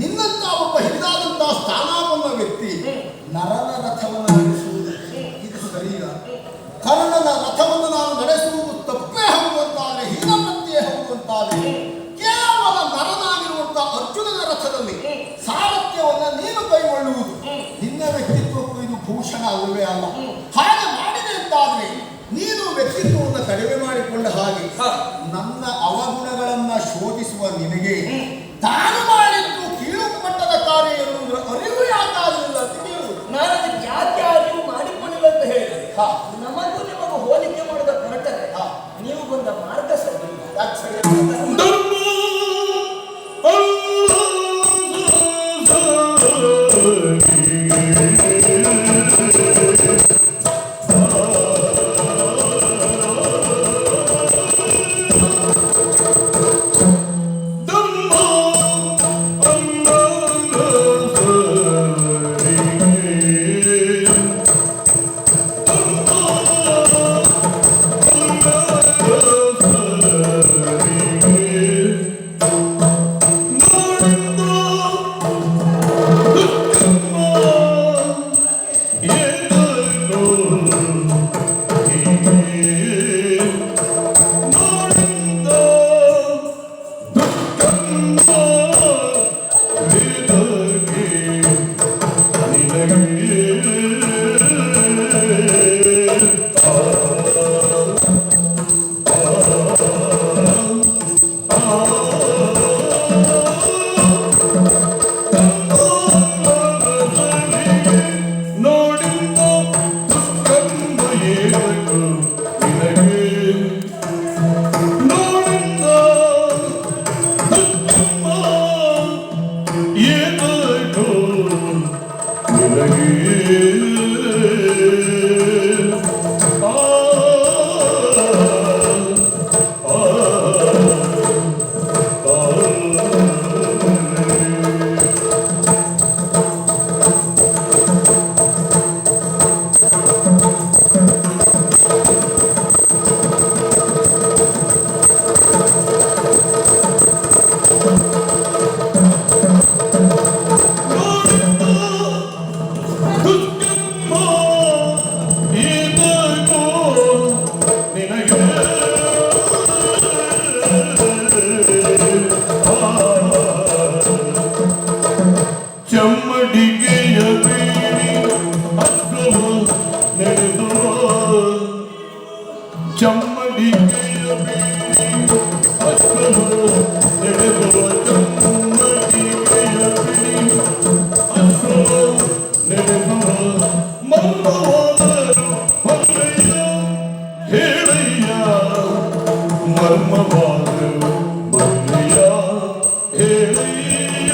ನಿನ್ನಂತಹ ಒಬ್ಬ ಹಿರಿದಾದಂತಹ ಸ್ಥಾನವನ್ನ ವ್ಯಕ್ತಿ ನರನ ರಥವನ್ನು ನಡೆಸುವುದು ಇದು ಸರಿಯ? ಕರ್ಣನ ರಥವನ್ನು ನಾನು ನಡೆಸುವುದು ತಪ್ಪೇ ಹೌದು ಅಂತಾದ್ರೆ, ಹೀನಪ್ರತ್ಯೇ ಹೌದು ಅಂತಾದ್ರೆ, ಕೇವಲ ನರನಾಗಿರುವಂತಹ ಅರ್ಜುನನ ರಥದಲ್ಲಿ ಸಾರಥ್ಯವನ್ನ ನೀನು ಕೈಗೊಳ್ಳುವುದು ನಿನ್ನ ವ್ಯಕ್ತಿತ್ವಕ್ಕೂ ಇದು ಭೂಷಣ ಅಲ್ಲವೇ ಅಲ್ಲ. ಹಾಗೆ ಮಾಡಿದೆ ಅಂತಾದ್ರೆ ನೀನು ವ್ಯಕ್ತಿತ್ವವನ್ನು ಕಡಿಮೆ ಮಾಡಿಕೊಂಡ ಹಾಗೆ ನನ್ನ ಅವಗುಣಗಳನ್ನ ಶೋಧಿಸುವ ನಿನಗೆ ತಾನು ಮಾಡಿದ್ದು ಕೀಳು ಮಟ್ಟದ ಕಾರ್ಯ ಎನ್ನುವುದರ ಅರಿವು ಯಾಕಾಗಲಿಲ್ಲ ಅಂತ ಕೇಳುವುದು. ನಾನು ಅದಕ್ಕೆ ಯಾಕೆ ಅರಿವು ಮಾಡಿಕೊಂಡಿಲ್ಲ ಅಂತ ಹೇಳಿದ್ರೆ, ನಮಗೂ ನಿಮಗೂ ಹೋಲಿಕೆ ಮಾಡೋದ ಹೊರಟರೆ ನೀವು ಬಂದ ಮಾರ್ಗ ಸರಿ. ಚಮ್ಮಡಿಗೆಯ ಬೀಡಿ ಅಸ್ತ್ರವ ನಡೆದುವ ಚಮ್ಮಡಿಗೆಯ ಬೀಡಿ ಅಸ್ತ್ರವ ನಡೆದುವ ಚಮ್ಮಡಿಗೆಯ ಬೀಡಿ ಅಸ್ತ್ರವ ನಡೆದುವ ಮರ್ಮವಾದರು ಬಲ್ಲಯ್ಯ ಹೇಳಯ್ಯ ಮರ್ಮವಾದರು ಬಲ್ಲಯ್ಯ ಹೇಳಯ್ಯ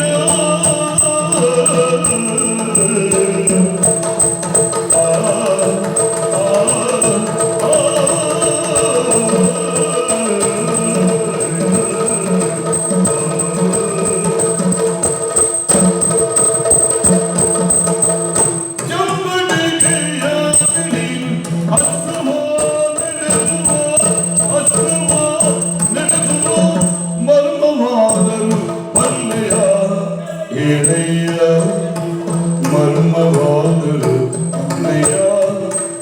ಮರ್ಮವಾದರು ಅಣ್ಣಯ್ಯ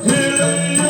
ಹೇಳಯ್ಯ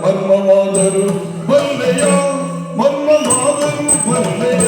ಮರ್ಮವಾದರು ಬಲ್ಲಯ್ಯ ಮರ್ಮವಾದರು ಬಲ್ಲಯ್ಯ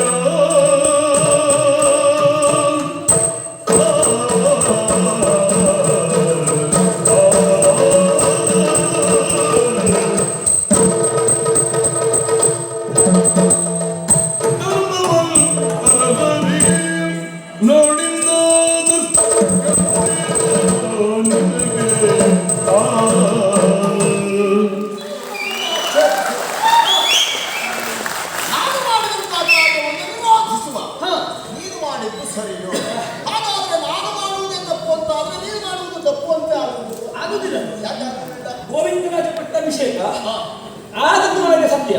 ಅಭಿಷೇಕ ಆದದ್ದು ನನಗೆ ಸತ್ಯ.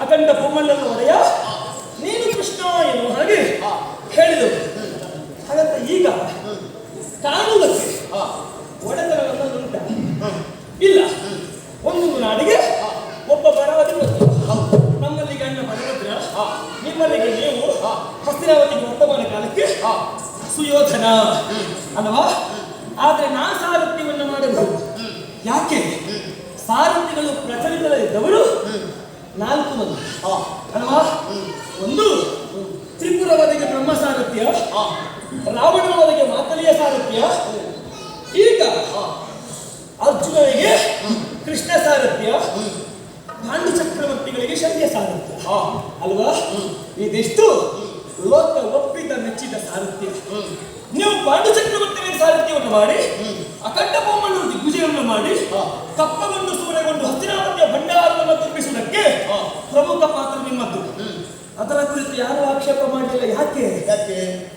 ಅಖಂಡ ಬೊಮ್ಮಣ್ಣನ ಒಡೆಯ ನೀನು ಕೃಷ್ಣ ಎನ್ನುವ ಹಾಗೆ ಹೇಳಿದರು. ಹಾಗಂತ ಈಗ ಕಾಣುವುದಕ್ಕೆ ಒಡೆತನವನ್ನು ಉಂಟ ಇಲ್ಲ. ಒಂದೊಂದು ನಾಡಿಗೆ ಒಬ್ಬ ಬಡವದಿ ಬಂತು. ನಮ್ಮಲ್ಲಿಗೆ ಅಣ್ಣ ಭಗವದ್ರ, ನಿಮ್ಮಲ್ಲಿಗೆ ನೀವು ಹಸ್ತಿನಾವತಿಗೆ ವರ್ತಮಾನ ಕಾಲಕ್ಕೆ ಸುಯೋಧನ ಅಲ್ವಾ? ಆದ್ರೆ ನಾ ಸಾರಥ್ಯವನ್ನು ಮಾಡಬಹುದು. ಯಾಕೆ? ಸಾರಥಿಗಳು ಪ್ರಚಲಿತದಲ್ಲಿದ್ದವರು 4 ಮಂದಿ ಅಲ್ವಾ? ಒಂದು ತ್ರಿಪುರವದಿಗೆ ಬ್ರಹ್ಮ ಸಾರಥ್ಯ, ರಾವಣನವರಿಗೆ ಮಾತಲಿಯ ಸಾರಥ್ಯ, ಈಗ ಅರ್ಜುನನಿಗೆ ಕೃಷ್ಣ ಸಾರಥ್ಯ, ಪಾಂಡು ಚಕ್ರವರ್ತಿಗಳಿಗೆ ಶಲ್ಯ ಸಾರಥ್ಯ ಅಲ್ವಾ? ಇದೆಷ್ಟು ಲೋಕ ಒಪ್ಪಿದ ಮೆಚ್ಚಿದ ಸಾರಥ್ಯ. ನೀವು ಪಾಂಡು ಚಕ್ರವರ್ತಿಗಳಿಗೆ ಸಾರಥ್ಯವನ್ನು ಮಾಡಿ ಅಖಂಡ ಬೊಮ್ಮಣ್ಣನ ದಿಗ್ವಿಜಯವನ್ನು ಮಾಡಿ ಕಪ್ಪಗೊಂಡು ಸೂರೆಗೊಂಡು ಹಸ್ತಿನಾವತಿಯ ಭಂಡಾರವನ್ನು ತುಂಬಿಸುವುದಕ್ಕೆ ಪ್ರಮುಖ ಪಾತ್ರ ನಿಮ್ಮದ್ದು. ಅದರ ಕುರಿತು ಯಾರು ಆಕ್ಷೇಪ ಮಾಡಲಿಲ್ಲ. ಯಾಕೆ?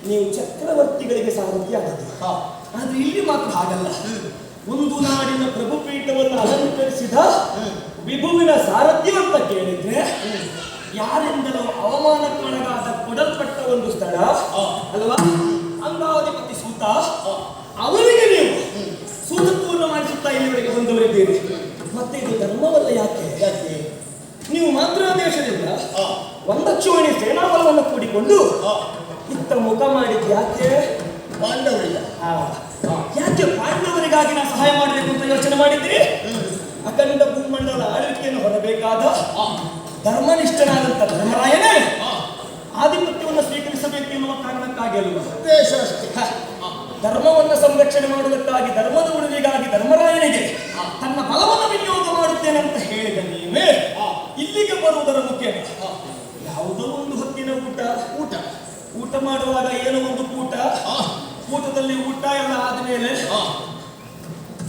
ನೀವು ಚಕ್ರವರ್ತಿಗಳಿಗೆ ಸಾರಥ್ಯ ಆಗದು. ಆದ್ರೆ ಇಲ್ಲಿ ಮಾತ್ರ ಹಾಗಲ್ಲ. ಒಂದು ನಾಡಿನ ಪ್ರಭುಪೀಠವನ್ನು ಅಲಂಕರಿಸಿದ ವಿಭುವಿನ ಸಾರಥ್ಯ ಅಂತ ಕೇಳಿದ್ರೆ ಯಾರಿಂದಲೂ ಅವಮಾನಕ್ಕೊಳಗಾದ ಕೊಡಲ್ಪಟ್ಟ ಒಂದು ಸ್ಥಳ ಅಲ್ವಾ? ಅಂಗಾಧಿಪತಿ ಸೂತ, ಅವರಿಗೆ ನೀವು ಸೂತತ್ವವನ್ನು ಮಾಡಿದ್ದೀರಿ. ಮತ್ತೆ ಇದು ಧರ್ಮವಲ್ಲ. ಯಾಕೆ ಯಾಕೆ ನೀವು ಮಾತ್ರ ದೇಶದಿಂದ ಆ, ಒಂದಕ್ಷೋಣಿ ಸೇನಾಬಲವನ್ನು ಕೂಡಿಕೊಂಡು ಇತ್ತ ಮುಖ ಮಾಡಿದ್ದು ಯಾಕೆ? ಪಾಂಡವರಿಲ್ಲ ಆ, ಯಾಕೆ ಪಾಂಡವರಿಗಾಗಿ ನಾನು ಸಹಾಯ ಮಾಡಬೇಕು ಅಂತ ಯೋಚನೆ ಮಾಡಿದ್ದೀರಿ? ಅಖಂಡ ಭೂಮಂಡಲ ಆಳ್ವಿಕೆಯನ್ನು ಹೊರಬೇಕಾದ ಧರ್ಮನಿಷ್ಠನಾದಂತ ಧರ್ಮರಾಯನೇ ಆಧಿಪತ್ಯವನ್ನು ಸ್ವೀಕರಿಸಬೇಕು ಎನ್ನುವ ಕಾರಣಕ್ಕಾಗಿ ಅಲ್ವ? ಉದ್ದೇಶ ಅಷ್ಟೇ. ಧರ್ಮವನ್ನು ಸಂರಕ್ಷಣೆ ಮಾಡುವುದಕ್ಕಾಗಿ, ಧರ್ಮದ ಉಳಿವಿಗಾಗಿ ಧರ್ಮರಾಯನಿಗೆ ತನ್ನ ಬಲವನ್ನು ವಿನಿಯೋಗ ಮಾಡುತ್ತೇನೆ ಅಂತ ಹೇಳಿದ ನೀವೇ ಇಲ್ಲಿಗೆ ಬರುವುದರ ಮುಖ್ಯ ಯಾವುದೋ ಒಂದು ಹೊತ್ತಿನ ಊಟ ಊಟ ಊಟ ಮಾಡುವಾಗ ಏನೋ ಒಂದು ಕೂಟ, ಊಟದಲ್ಲಿ ಊಟ ಎಲ್ಲ ಆದ್ಮೇಲೆ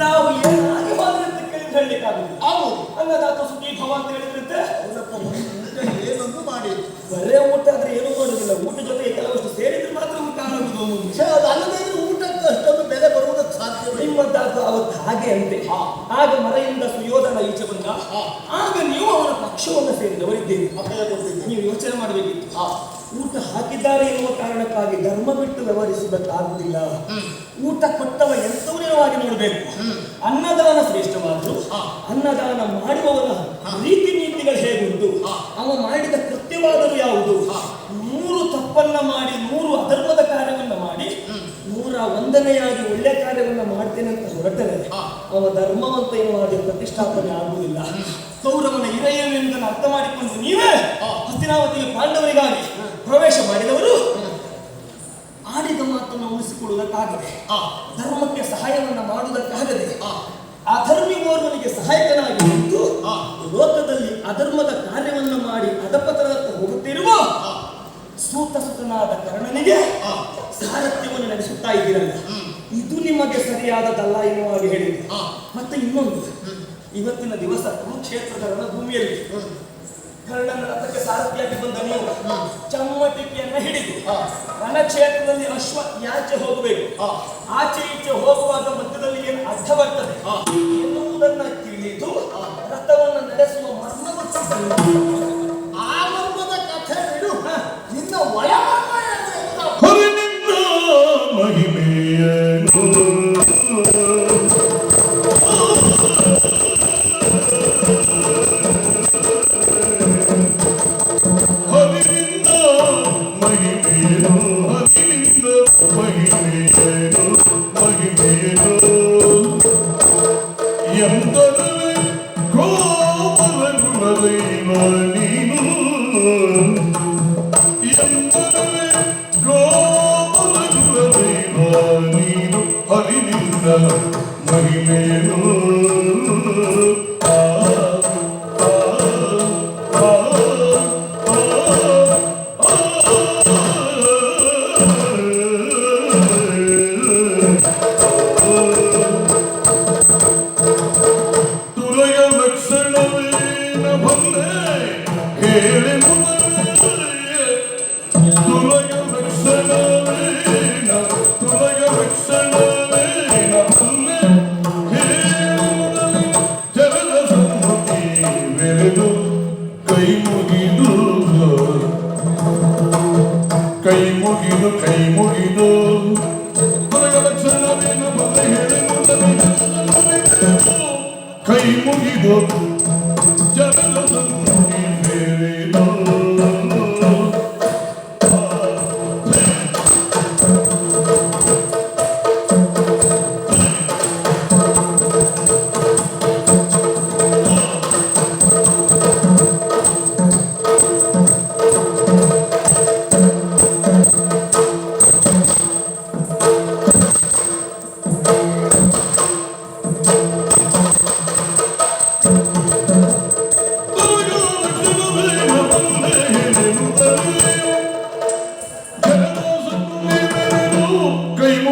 ನಾವು ಏನಾಗಿ ಹೋದ್ರೆ ಅಂತ ಕೇಳಿದ್ರೆ ಹೇಳಲಿಕ್ಕಾಗುದಿಲ್ಲ. ಆಗುವುದು ಅನ್ನದಾತ ಸುಖಿ ಭವ ಅಂತ ಹೇಳಿದ್ರಂತೆ. ಅವರಪ್ಪ ಊಟ ಏನೊಂದು ಮಾಡಿ ಬರೇ ಊಟ ಆದ್ರೆ ಏನೂ ಮಾಡುದಿಲ್ಲ. ಊಟ ಜೊತೆಗೆ ಕೆಲವಷ್ಟು ಸೇರಿದ್ರೆ ಮಾತ್ರ ಊಟ ಆಗುವುದು. ಅದು ಅಲ್ಲದೆ ಊಟಕ್ಕೆ ಅಷ್ಟೊಂದು ಬೆಲೆ ಬರುವುದಕ್ಕೆ ಸಾಧ್ಯವಿಲ್ಲ. ನಿಮ್ಮದ್ದಾದ್ದು ಅವತ್ತು ಹಾಗೆ ಅಂತೆ. ಆಗ ಮರೆಯಿಂದ ಸುಯೋಧನ ಈಚೆ ಬಂದ. ಆಗ ನೀವು ಅವನ ಪಕ್ಷವನ್ನು ಸೇರಿದವರಿದ್ದೀರಿ. ಅಭಯ ಕೊಡ್ತಿದ್ದೆ. ನೀವು ಯೋಚನೆ ಮಾಡಬೇಕಿತ್ತು. ಊಟ ಹಾಕಿದ್ದಾರೆ ಎನ್ನುವ ಕಾರಣಕ್ಕಾಗಿ ಧರ್ಮ ಬಿಟ್ಟು ವ್ಯವಹರಿಸಬೇಕಾಗುವುದಿಲ್ಲ. ಊಟ ಕೊಟ್ಟವ ಎಂತವನೇವಾಗಿ ನೋಡಬೇಕು. ಅನ್ನದಾನ ಶ್ರೇಷ್ಠವಾದ್ರು ಅನ್ನದಾನ ಮಾಡುವವನ ರೀತಿ ನೀತಿಗಳು ಹೇಗುಂಟು, ಅವ ಮಾಡಿದ ಕೃತ್ಯವಾದರೂ ಯಾವುದು. 100 ತಪ್ಪನ್ನ ಮಾಡಿ 100 ಅಧರ್ಮದ ಕಾರ್ಯವನ್ನ ಮಾಡಿ 101ನೇಯಾಗಿ ಒಳ್ಳೆ ಕಾರ್ಯವನ್ನ ಮಾಡ್ತೇನೆ ಅಂತ ಹೊರಟರೆ ಅವ ಧರ್ಮವಂತ ಎನ್ನುವ ಪ್ರತಿಷ್ಠಾಪನೆ ಆಗುವುದಿಲ್ಲ. ಕೌರವನ ಇರೆಯನ್ನು ಅರ್ಥ ಮಾಡಿಕೊಂಡು ನೀವೇ ಹಸ್ತಿನಾವತಿಗೆ ಪಾಂಡವರಿಗಾಗಿ ಪ್ರವೇಶ ಮಾಡಿದವರು ಆಡಿದ ಮಾತನ್ನು ಉಳಿಸಿಕೊಳ್ಳುವುದಕ್ಕಾಗದೆ, ಧರ್ಮಕ್ಕೆ ಸಹಾಯವನ್ನ ಮಾಡುವುದಕ್ಕಾಗದೆ, ಅಧರ್ಮಿ ಓರ್ವನಿಗೆ ಸಹಾಯಕನಾಗಿ ನಿಂತು ಲೋಕದಲ್ಲಿ ಅಧರ್ಮದ ಕಾರ್ಯವನ್ನು ಮಾಡಿ ಅಧಪತನಕ್ಕೆ ಹೋಗುತ್ತಿರುವ ಸೂತಸುತನಾದ ಕರ್ಣನಿಗೆ ಸಾರಥ್ಯವನ್ನು ನಡೆಸುತ್ತಾ ಇದ್ದೀರಲ್ಲ, ಇದು ನಿಮಗೆ ಸರಿಯಾದದಲ್ಲ ಎನ್ನುವ ಹಾಗೆ ಹೇಳಿದೆ. ಮತ್ತೆ ಇನ್ನೊಂದು, ಇವತ್ತಿನ ದಿವಸ ಕುರುಕ್ಷೇತ್ರದ ರಣಭೂಮಿಯಲ್ಲಿ ಕರ್ಣನ ರಥಕ್ಕೆ ಸಾರಥಿಯಾಗಿ ಬಂದ ನೀವು ಚಮ್ಮಟಿಕೆಯನ್ನ ಹಿಡಿದು ರಣಕ್ಷೇತ್ರದಲ್ಲಿ ಅಶ್ವ ಯಾಚೆ ಹೋಗಬೇಕು, ಆಚೆ ಈಚೆ ಹೋಗುವಾಗ ಮಧ್ಯದಲ್ಲಿ ಏನು ಅಡ್ಡ ಬರ್ತದೆ ಎನ್ನುವುದನ್ನ ತಿಳಿದು ರಥವನ್ನು ನಡೆಸುವ ಮರ್ಮವನ್ನು ಆ ಮರ್ಮದ ಕಥೆ ಬಿಡು. ನಿನ್ನ ಒಳಮರ್ಮ ಏನು? ಹರಿನಿಂದ ಮಹಿಮೆಯನು ಹರಿನಿಂದ ಮಹಿಮೆಯನು ಹರಿನಿಂದ ಮಹಿಮೆಯನು ಮಹಿಮೆಯನು ಎಂದರೆ ಗೋಪರ ಗುಣದೈವ ನೀನು ಎಂದರೆ ಗೋಪರ ಗುಣದೈವ ನೀನು ಹರಿನಿಂದ ಮಹಿಮೆಯನು ತುಲಯ ಲಕ್ಷಣವೇನ ಬಂದೆ ಹೇಳಿ ಮುದರೆ ತುಲಯ ಲಕ್ಷಣವೇನ ಬಂದೆ ಹೇಳಿ ಮುದರೆ ಜಗದ ಸಮ್ಮತಿ ಬೆರೆದು ಕೈ ಮುಗಿದು ತುಲಯ ಲಕ್ಷಣವೇನ ಬಂದೆ ಹೇಳಿ ಮುದರೆ ಕೈ ಮುಗಿದು ಜಗದ ಸಮ್ಮತಿ ಬೆರೆದು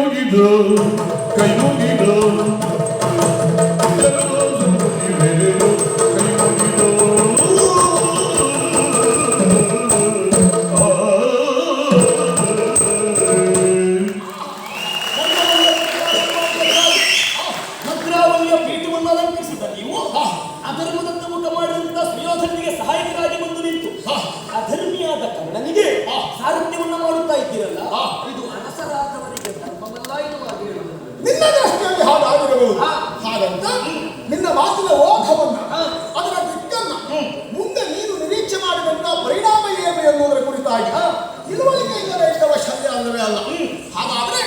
ಕೈ ಮುಗಿದು ಭದ್ರಾವಳಿಯ ಪೀಠವನ್ನು ಅಲಂಕರಿಸಿದ ನೀವು ಅಧರ್ಮದತ್ತ ಮುಖ ಮಾಡಿದಂತ ಸುಯೋಧನಿಗೆ ಸಹಾಯಕರಾಗಿ ಬಂದು ನಿಂತು ಅಧರ್ಮಿಯಾದ ಕರ್ಣನಿಗೆ ಸಾರಥ್ಯವನ್ನು ಮಾಡುತ್ತಾ ಇದ್ದೀರಲ್ಲ, ಇದು ಅರಸರಾದವರಿಗೆ ಧರ್ಮವಲ್ಲ ಎನ್ನುವ ಹಾಗೆ ಹೇಳಿದರು. ನಿನ್ನ ದೃಷ್ಟಿಯಲ್ಲಿ ಹಾಗಾಗಿರಬಹುದು. ಹಾಗಂತ ನಿನ್ನ ಮಾತಿನ ಓಘವನ್ನ ಅದರ ದಿಕ್ಕನ್ನ ಮುಂದೆ ನೀನು ನಿರೀಕ್ಷೆ ಮಾಡಿದಂತ ಪರಿಣಾಮ ಏನು ಎನ್ನುವುದರ ಕುರಿತಾಗಿ ತಿಳುವಳಿಕೆಯಿಂದ ಇದ್ದವ ಶಲ್ಯ ಅಲ್ಲವೇ ಅಲ್ಲ. ಹಾಗಾದ್ರೆ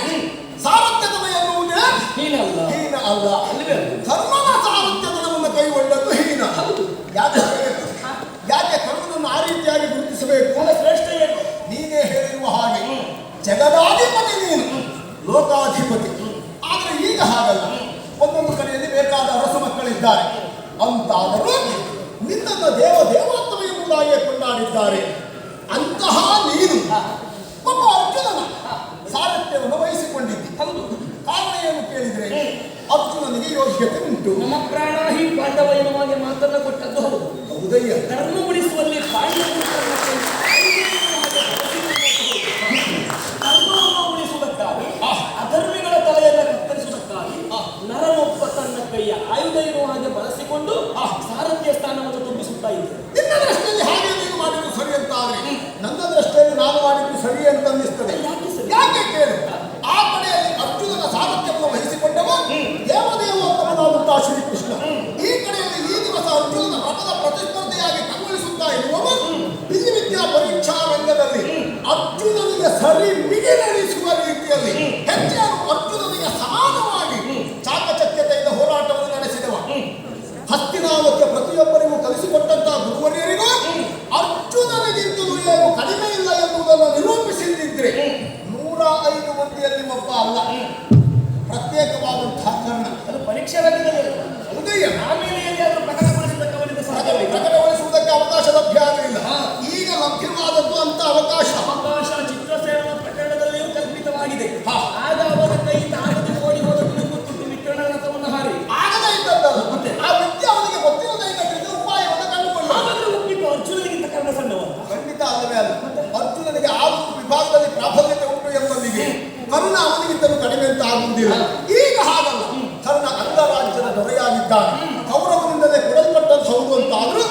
ಸಾರಥ್ಯತನ ಎನ್ನುವುದೇ ಹೀನ ಅಲ್ಲ. ಕರ್ಮನ ಸಾರಥ್ಯತನವನ್ನು ಕೈಗೊಂಡದ್ದು ಹೀನ. ಯಾಕೆ ಕರ್ಮನನ್ನು ಆ ರೀತಿಯಾಗಿ ಗುರುತಿಸಬೇಕು? ಶ್ರೇಷ್ಠ ಏನು? ನೀನೇ ಹೇಳಿರುವ ಹಾಗೆ ಜಗದಾಧಿಪತಿ ನೀನು, ಲೋಕಾಧಿಪತಿ. ಆದರೆ ಈಗ ಹಾಗಲ್ಲ. ಒಂದೊಂದು ಕಡೆಯಲ್ಲಿ ಬೇಕಾದ ಅರಸ ಮಕ್ಕಳಿದ್ದಾರೆ. ಅಂತಾದರೂ ನಿನ್ನನ್ನು ದೇವೋತ್ತಮ ಎಂಬುದಾಗಿ ಕೊಂಡಾಡಿದ್ದಾರೆ. ಅಂತಹ ನೀನು ಒಬ್ಬ ಅರ್ಜುನನ ಸಾರಥ್ಯವನ್ನು ವಹಿಸಿಕೊಂಡಿದ್ದಿ. ಕಾರಣ ಏನು ಕೇಳಿದ್ರೆ, ಅರ್ಜುನನಿಗೆ ಯೋಗ್ಯತೆ ಉಂಟು. ನಮ್ಮ ಪ್ರಾಣ ಹಿ ಪಾಂಡವ ಎನ್ನುವಾಗ ಮಾತನ್ನು ಕೊಟ್ಟದ್ದು ಹೌದು. ಹೌದಯ್ಯ. ಧರ್ಮ ಉಳಿಸುವಲ್ಲಿ ಧರ್ಮವನ್ನು ಉಳಿಸುವುದಕ್ಕಾಗಿ ಅಧರ್ಮಿಗಳ ತಲೆಯನ್ನು ಕತ್ತರಿಸುವುದಕ್ಕಾಗಿ ನರನೊಬ್ಬ ತನ್ನ ಕೈಯ ಆಯುಧ ಇರುವ ಹಾಗೆ ಬಳಸಿಕೊಂಡು ಸಾರಥ್ಯ ಸ್ಥಾನವನ್ನು ತುಂಬಿಸುತ್ತಾ ಇದ್ದರು. ನಿನ್ನ ದೃಷ್ಟಿಯಲ್ಲಿ ಹಾಗೆ ನೀನು ಮಾಡಿದ್ದು ಸರಿ ಅಂತ ಆದ್ರೆ, ನನ್ನ ದೃಷ್ಟಿಯಲ್ಲಿ ನಾನು ಮಾಡಿದ್ದು ಸರಿ ಅಂತ ಅನ್ನಿಸ್ತದೆ. ಯಾಕೆ ಕೇಳು? ಆ ಕಡೆಯಲ್ಲಿ ಅರ್ಜುನನ ಸಾರಥ್ಯವನ್ನು ವಹಿಸಿಕೊಂಡವ ದೇವೋತ್ತಮನಾದಂತಹ ಶ್ರೀಕೃಷ್ಣ. ಈ ಕಡೆಯಲ್ಲಿ ಈ ದಿವಸ ಅರ್ಜುನನ ರಥದ ಪ್ರತಿಸ್ಪರ್ಧೆಯಾಗಿ ಕಂಗೊಳಿಸುತ್ತಾ ಇರುವವ ಬಿಲ್ಲಿ ವಿದ್ಯಾ ಪರೀಕ್ಷಾ ರಂಗದಲ್ಲಿ ಅರ್ಜುನನಿಗೆ ಸರಿ ಮಿಗಿಲೆಣಿಸುವ ರೀತಿಯಲ್ಲಿ ಹೆಚ್ಚಾಗಿ ಅರ್ಜುನನಿಗೆ ಸಮಾನವಾಗಿ ಚಾಕಚಕ್ಯತೆಯಿಂದ ಹೋರಾಟವನ್ನು ನಡೆಸಿದವ. ಹಸ್ತಿನಾವತಿಯ ಪ್ರತಿಯೊಬ್ಬರಿಗೂ ಕಲಿಸಿಕೊಟ್ಟಂತಹ ಗುರುವರಿಯರಿಗೂ ಅರ್ಜುನನಿಗಿಂತಲೂ ಏನು ಕಡಿಮೆ ಇಲ್ಲ ಎನ್ನುವುದನ್ನು ನಿರೂಪಿಸಿದ್ದಿದ್ರೆ 105 ಮಂದಿಯಲ್ಲಿ ಒಬ್ಬ ಅಲ್ಲ, ಪ್ರತ್ಯೇಕವಾದಂತಹ ಕರ್ಣ. ಅದು ಪರೀಕ್ಷಾ ರಂಗದಲ್ಲಿ ಹೌದಯ್ಯ. ಆಮೇಲೆ ಎಲ್ಲಿಯಾದರೂ ಪ್ರಕಟಗೊಳಿಸುವುದಕ್ಕೆ ಅವಕಾಶ ಲಭ್ಯ ಆಗಲಿಲ್ಲ. ಈಗ ಲಭ್ಯವಾದದ್ದು ಅಂತ ಅವಕಾಶ ಚಿತ್ರಸೇನ ಪ್ರಕರಣದಲ್ಲಿಯೂ ಕಲ್ಪಿತವಾಗಿದೆ. ಆಗ ಅವರ ಕೈ ತಾಗದೆ ಓಡಿ ಹೋದನ್ನು ಗೊತ್ತಿತ್ತು ವಿಕರಣ ರಥವನ್ನು ಹಾರಿ ಆಗದೇ ಇದ್ದದ್ದಲ್ಲ. ಆ ವಿದ್ಯೆ ಅವನಿಗೆ ಗೊತ್ತಿಲ್ಲದೆ ಇದ್ದದ್ರಿಂದ ಉಪಾಯವನ್ನು ಕಂಡುಕೊಳ್ಳ. ಹಾಗಾದ್ರೆ ಒಪ್ಪಿಟ್ಟು ಅರ್ಜುನನಿಗಿಂತ ಕರ್ಣ ಸಣ್ಣವಲ್ಲ? ಖಂಡಿತ ಅಲ್ಲವೇ ಅಲ್ಲ. ಅರ್ಜುನನಿಗೆ ಆ ವಿಭಾಗದಲ್ಲಿ ಪ್ರಾಬಲ್ಯತೆ ಉಂಟು ಎಂಬಲ್ಲಿಗೆ ಕರ್ಣ ಅವನಿಗಿಂತಲೂ ಕಡಿಮೆ ಅಂತ ಆಗುವುದಿಲ್ಲ. ಈಗ ಹಾಗಲ್ಲ. ಕರ್ಣ ಅಂಗರಾಜ್ಯದ ದೊರೆಯಾಗಿದ್ದಾನೆ. ಕೌರವನಿಂದಲೇ ಕೊಡಲ್ಪಟ್ಟದ್ದು ಹೌದು ಅಂತಾದ್ರೂ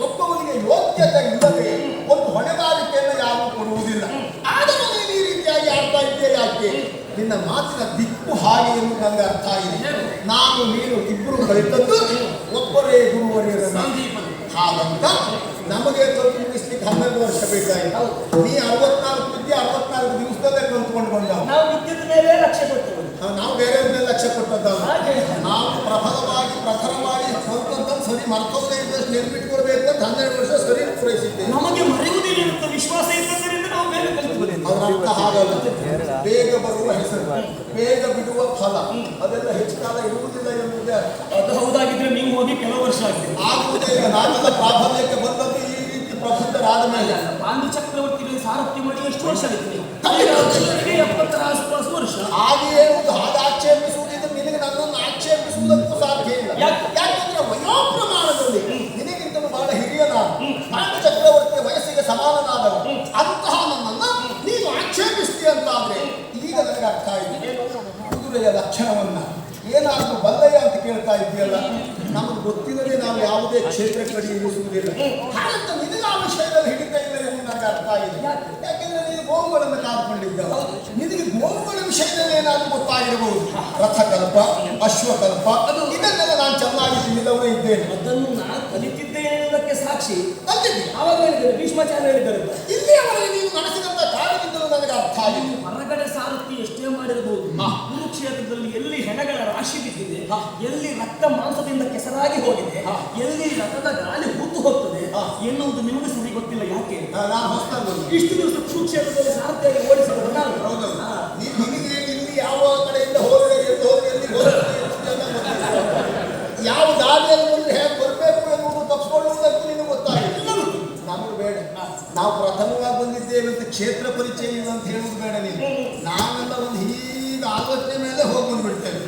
ಒಬ್ಬವನಿಗೆ ಯೋಗ್ಯತೆ ಇಲ್ಲದೆ ಒಂದು ಹೊಣೆಗಾರಿಕೆಯನ್ನು ಯಾರೂ ಕೊಡುವುದಿಲ್ಲ. ಆದರೆ ನೀನು ಈ ರೀತಿಯಾಗಿ ಆಡ್ತಾ ಇದ್ದೀಯ ಯಾಕೆ? ನಿನ್ನ ಮಾತಿನ ದಿಕ್ಕು ಹಾಗೆ ಎಂದು ನನಗೆ ಅರ್ಥ ಆಗಿದೆ. ನಾನು ನೀನು ಇಬ್ಬರು ಕಲಿತದ್ದು ಒಬ್ಬರೇ ಗುರುವರಿಯರನ್ನು. ಹಾಗಂತ ನಮಗೆ ಕಲ್ತು ಮುಗಿಸ್ಲಿಕ್ಕೆ 12 ವರ್ಷ ಬೇಕಾಯಿತು. ನೀ 64 ವಿದ್ಯೆ 64 ದಿವಸದಲ್ಲೇ ಕಲ್ತ್ಕೊಂಡು ಬಂದ. ನಾವು ವಿದ್ಯುತ್ ಮೇಲೆ ಲಕ್ಷ್ಯ ಕೊಡ್ತೇವೆ. ನಾವು ಬೇರೆಯವ್ರ ಮೇಲೆ ಲಕ್ಷ್ಯ ಕೊಟ್ಟದ್ದಲ್ಲ. ನಾವು ಪ್ರಬಲವಾಗಿ ಪ್ರಖರವಾಗಿ ಕಲ್ತಂತ ಸರಿ ಮರ್ತೋದೇ ಇದ್ದಷ್ಟು ನೆನ್ಪಿಟ್ಕೊಳ್ಬೇಕು ಅಂತ 12 ವರ್ಷ ಸರಿ ಪೂರೈಸಿದ್ದೆ. ನಮಗೆ ಮರೆಯುವುದಿಲ್ಲ ಅಂತ ವಿಶ್ವಾಸ ಇದ್ದರಿಂದ ನಾವು ಬೇರೆ ಕಲಿತು ಬಂದಿದ್ದೇವೆ. ಅದರ ಅರ್ಥ ಹಾಗಲ್ಲ. ಬೇಗ ಬರುವ ಹೆಸರು, ಬೇಗ ಬಿಡುವ ಫಲ ಅದೆಲ್ಲ ಹೆಚ್ಚು ಕಾಲ ಇರುವುದಿಲ್ಲ ಎಂಬುದೇ. ಅದು ಹೌದಾಗಿದ್ರೆ ನೀವು ಹೋಗಿ ಕೆಲವು ವರ್ಷ ಆಗಿದೆ. ಆಗುವುದೇ ಇಲ್ಲ. ನಾವೆಲ್ಲ ಪ್ರಾಬಲ್ಯಕ್ಕೆ ಬಂದದ್ದು ಈ ರೀತಿ ಪ್ರಬುದ್ಧರಾದ ಮೇಲೆ. ಪಾಂಡು ಚಕ್ರವರ್ತಿಗೆ ಸಾರಥ್ಯ ಮಾಡಿ ಎಷ್ಟು ವರ್ಷ ಆಯ್ತು? 70ರ ಆಸುಪಾಸು ವರ್ಷ. ಹಾಗೆಯೇ ಒಂದು ಹಾಗೆ ಆಕ್ಷೇಪಿಸುವುದಿದ್ರೆ ನಿನಗೆ ನನ್ನನ್ನು ಆಕ್ಷೇಪಿಸುವುದಕ್ಕೂ ಸಾಧ್ಯ ಇಲ್ಲ. ಯಾಕೆಂದ್ರೆ ವಯೋಪ್ರಮಾಣದಲ್ಲಿ ನಿನಗಿಂತಲೂ ಬಹಳ ಹಿರಿಯ ನಾನು. ಪಾಂಡು ಚಕ್ರವರ್ತಿಯ ವಯಸ್ಸಿಗೆ ಸಮಾನನಾದವ. ಅಂತಹ ನನ್ನನ್ನು ನೀನು ಆಕ್ಷೇಪಿಸ್ತೀಯ ಅಂತಾದ್ರೆ ಈಗ ನನಗೆ ಅರ್ಥ ಆಯಿತು. ಕುದುರೆಯ ಲಕ್ಷಣವನ್ನ ಏನಾದರೂ ಬಲ್ಲಯ್ಯ ಅಂತ ಕೇಳ್ತಾ ಇದ್ದೀಯಲ್ಲ. ನಮಗೆ ಗೊತ್ತಿಲ್ಲದೆ ನಾವು ಯಾವುದೇ ಕ್ಷೇತ್ರ ಕಡೆ ಇರಿಸುವುದಿಲ್ಲ. ಹಾಗಂತ ನಿನಗೆ ಆ ವಿಷಯದಲ್ಲಿ ಹಿಡಿತ ಇಲ್ಲ ಎಂದು ನನಗೆ ಅರ್ಥ ಆಗಿದೆ. ಯಾಕೆಂದ್ರೆ ನೀನು ಗೋವುಗಳನ್ನು ಕಾದ್ಕೊಂಡಿದ್ದವ. ನಿನಗೆ ಗೋವುಗಳ ವಿಷಯದಲ್ಲಿ ಏನಾದರೂ ಗೊತ್ತಾಗಿರಬಹುದು. ರಥಕಲ್ಪ, ಅಶ್ವಕಲ್ಪ ಇದನ್ನೆಲ್ಲ ನಾನು ಚೆನ್ನಾಗಿ ತಿಳಿದವನೇ ಇದ್ದೇನೆ. ಅದನ್ನು ನಾನು ಕಲಿತಿದ್ದೇನೆ ಎನ್ನುವುದಕ್ಕೆ ಸಾಕ್ಷಿ ಕಲಿತಿದ್ದೆ. ಆವಾಗ ಹೇಳಿದ್ದಾರೆ, ಭೀಷ್ಮಾಚಾರ್ಯ ಹೇಳಿದ್ದಾರೆ. ಇಲ್ಲಿಯವರೆಗೆ ನೀನು ನಡೆಸಿದಂತ ಕಾರ್ಯದಿಂದಲೂ ನನಗೆ ಅರ್ಥ ಆಗಿದೆ. ಹೊರಗಡೆ ಸಾರಥಿ ಎಷ್ಟೇ ಮಾಡಿರಬಹುದು, ಕುರುಕ್ಷೇತ್ರದಲ್ಲಿ ಎಲ್ಲಿ ಹೆಣಗಳ ರಾಶಿ ಬಿದ್ದಿದೆ, ಎಲ್ಲಿ ರಕ್ತ ಮಾಂಸದಿಂದ ಕೆಸರಾಗಿ ಹೋಗಿದೆ, ಎಲ್ಲಿ ರಥದ ಗಾಳಿ ಹೂತು ಹೋಗ್ತದೆ ಎನ್ನುವುದು ನಿಮಗೆ ಸರಿ ಗೊತ್ತಿಲ್ಲ. ಯಾಕೆ? ನಾನು ಹೊಸದಾಗಿ ಇಷ್ಟು ದಿವಸ ಕುರುಕ್ಷೇತ್ರದಲ್ಲಿ ಸಾರಥಿಯಾಗಿ ಓಡಿಸಿದ್ರು ನಾನು. ನಿನಗೆ ಇಲ್ಲಿ ಯಾವ ಕಡೆಯಿಂದ ಹೋದರೆ ಎಲ್ಲಿ ಹೋಗಿ ಎಲ್ಲಿ ಯಾವ ದಾರಿಯಲ್ಲಿ ಹೇಗೆ ಬರಬೇಕು ಎನ್ನುವುದು ತಪ್ಪಿಕೊಳ್ಳುವುದಕ್ಕೂ ನಿನಗೆ ಗೊತ್ತಾಗಿಲ್ಲ. ನಮಗೆ ಬೇಡ. ನಾವು ಪ್ರಥಮವಾಗಿ ಬಂದಿದ್ದೇವೆ ಅಂತ ಕ್ಷೇತ್ರ ಪರಿಚಯ ಇಲ್ಲ ಅಂತ ಹೇಳುವುದು ಬೇಡ. ನೀನು ನಾವೆಲ್ಲ ಒಂದು ಹೀಗೆ ಆಲೋಚನೆ ಮೇಲೆ ಹೋಗಿ ಬಂದ್ಬಿಡ್ತೇವೆ.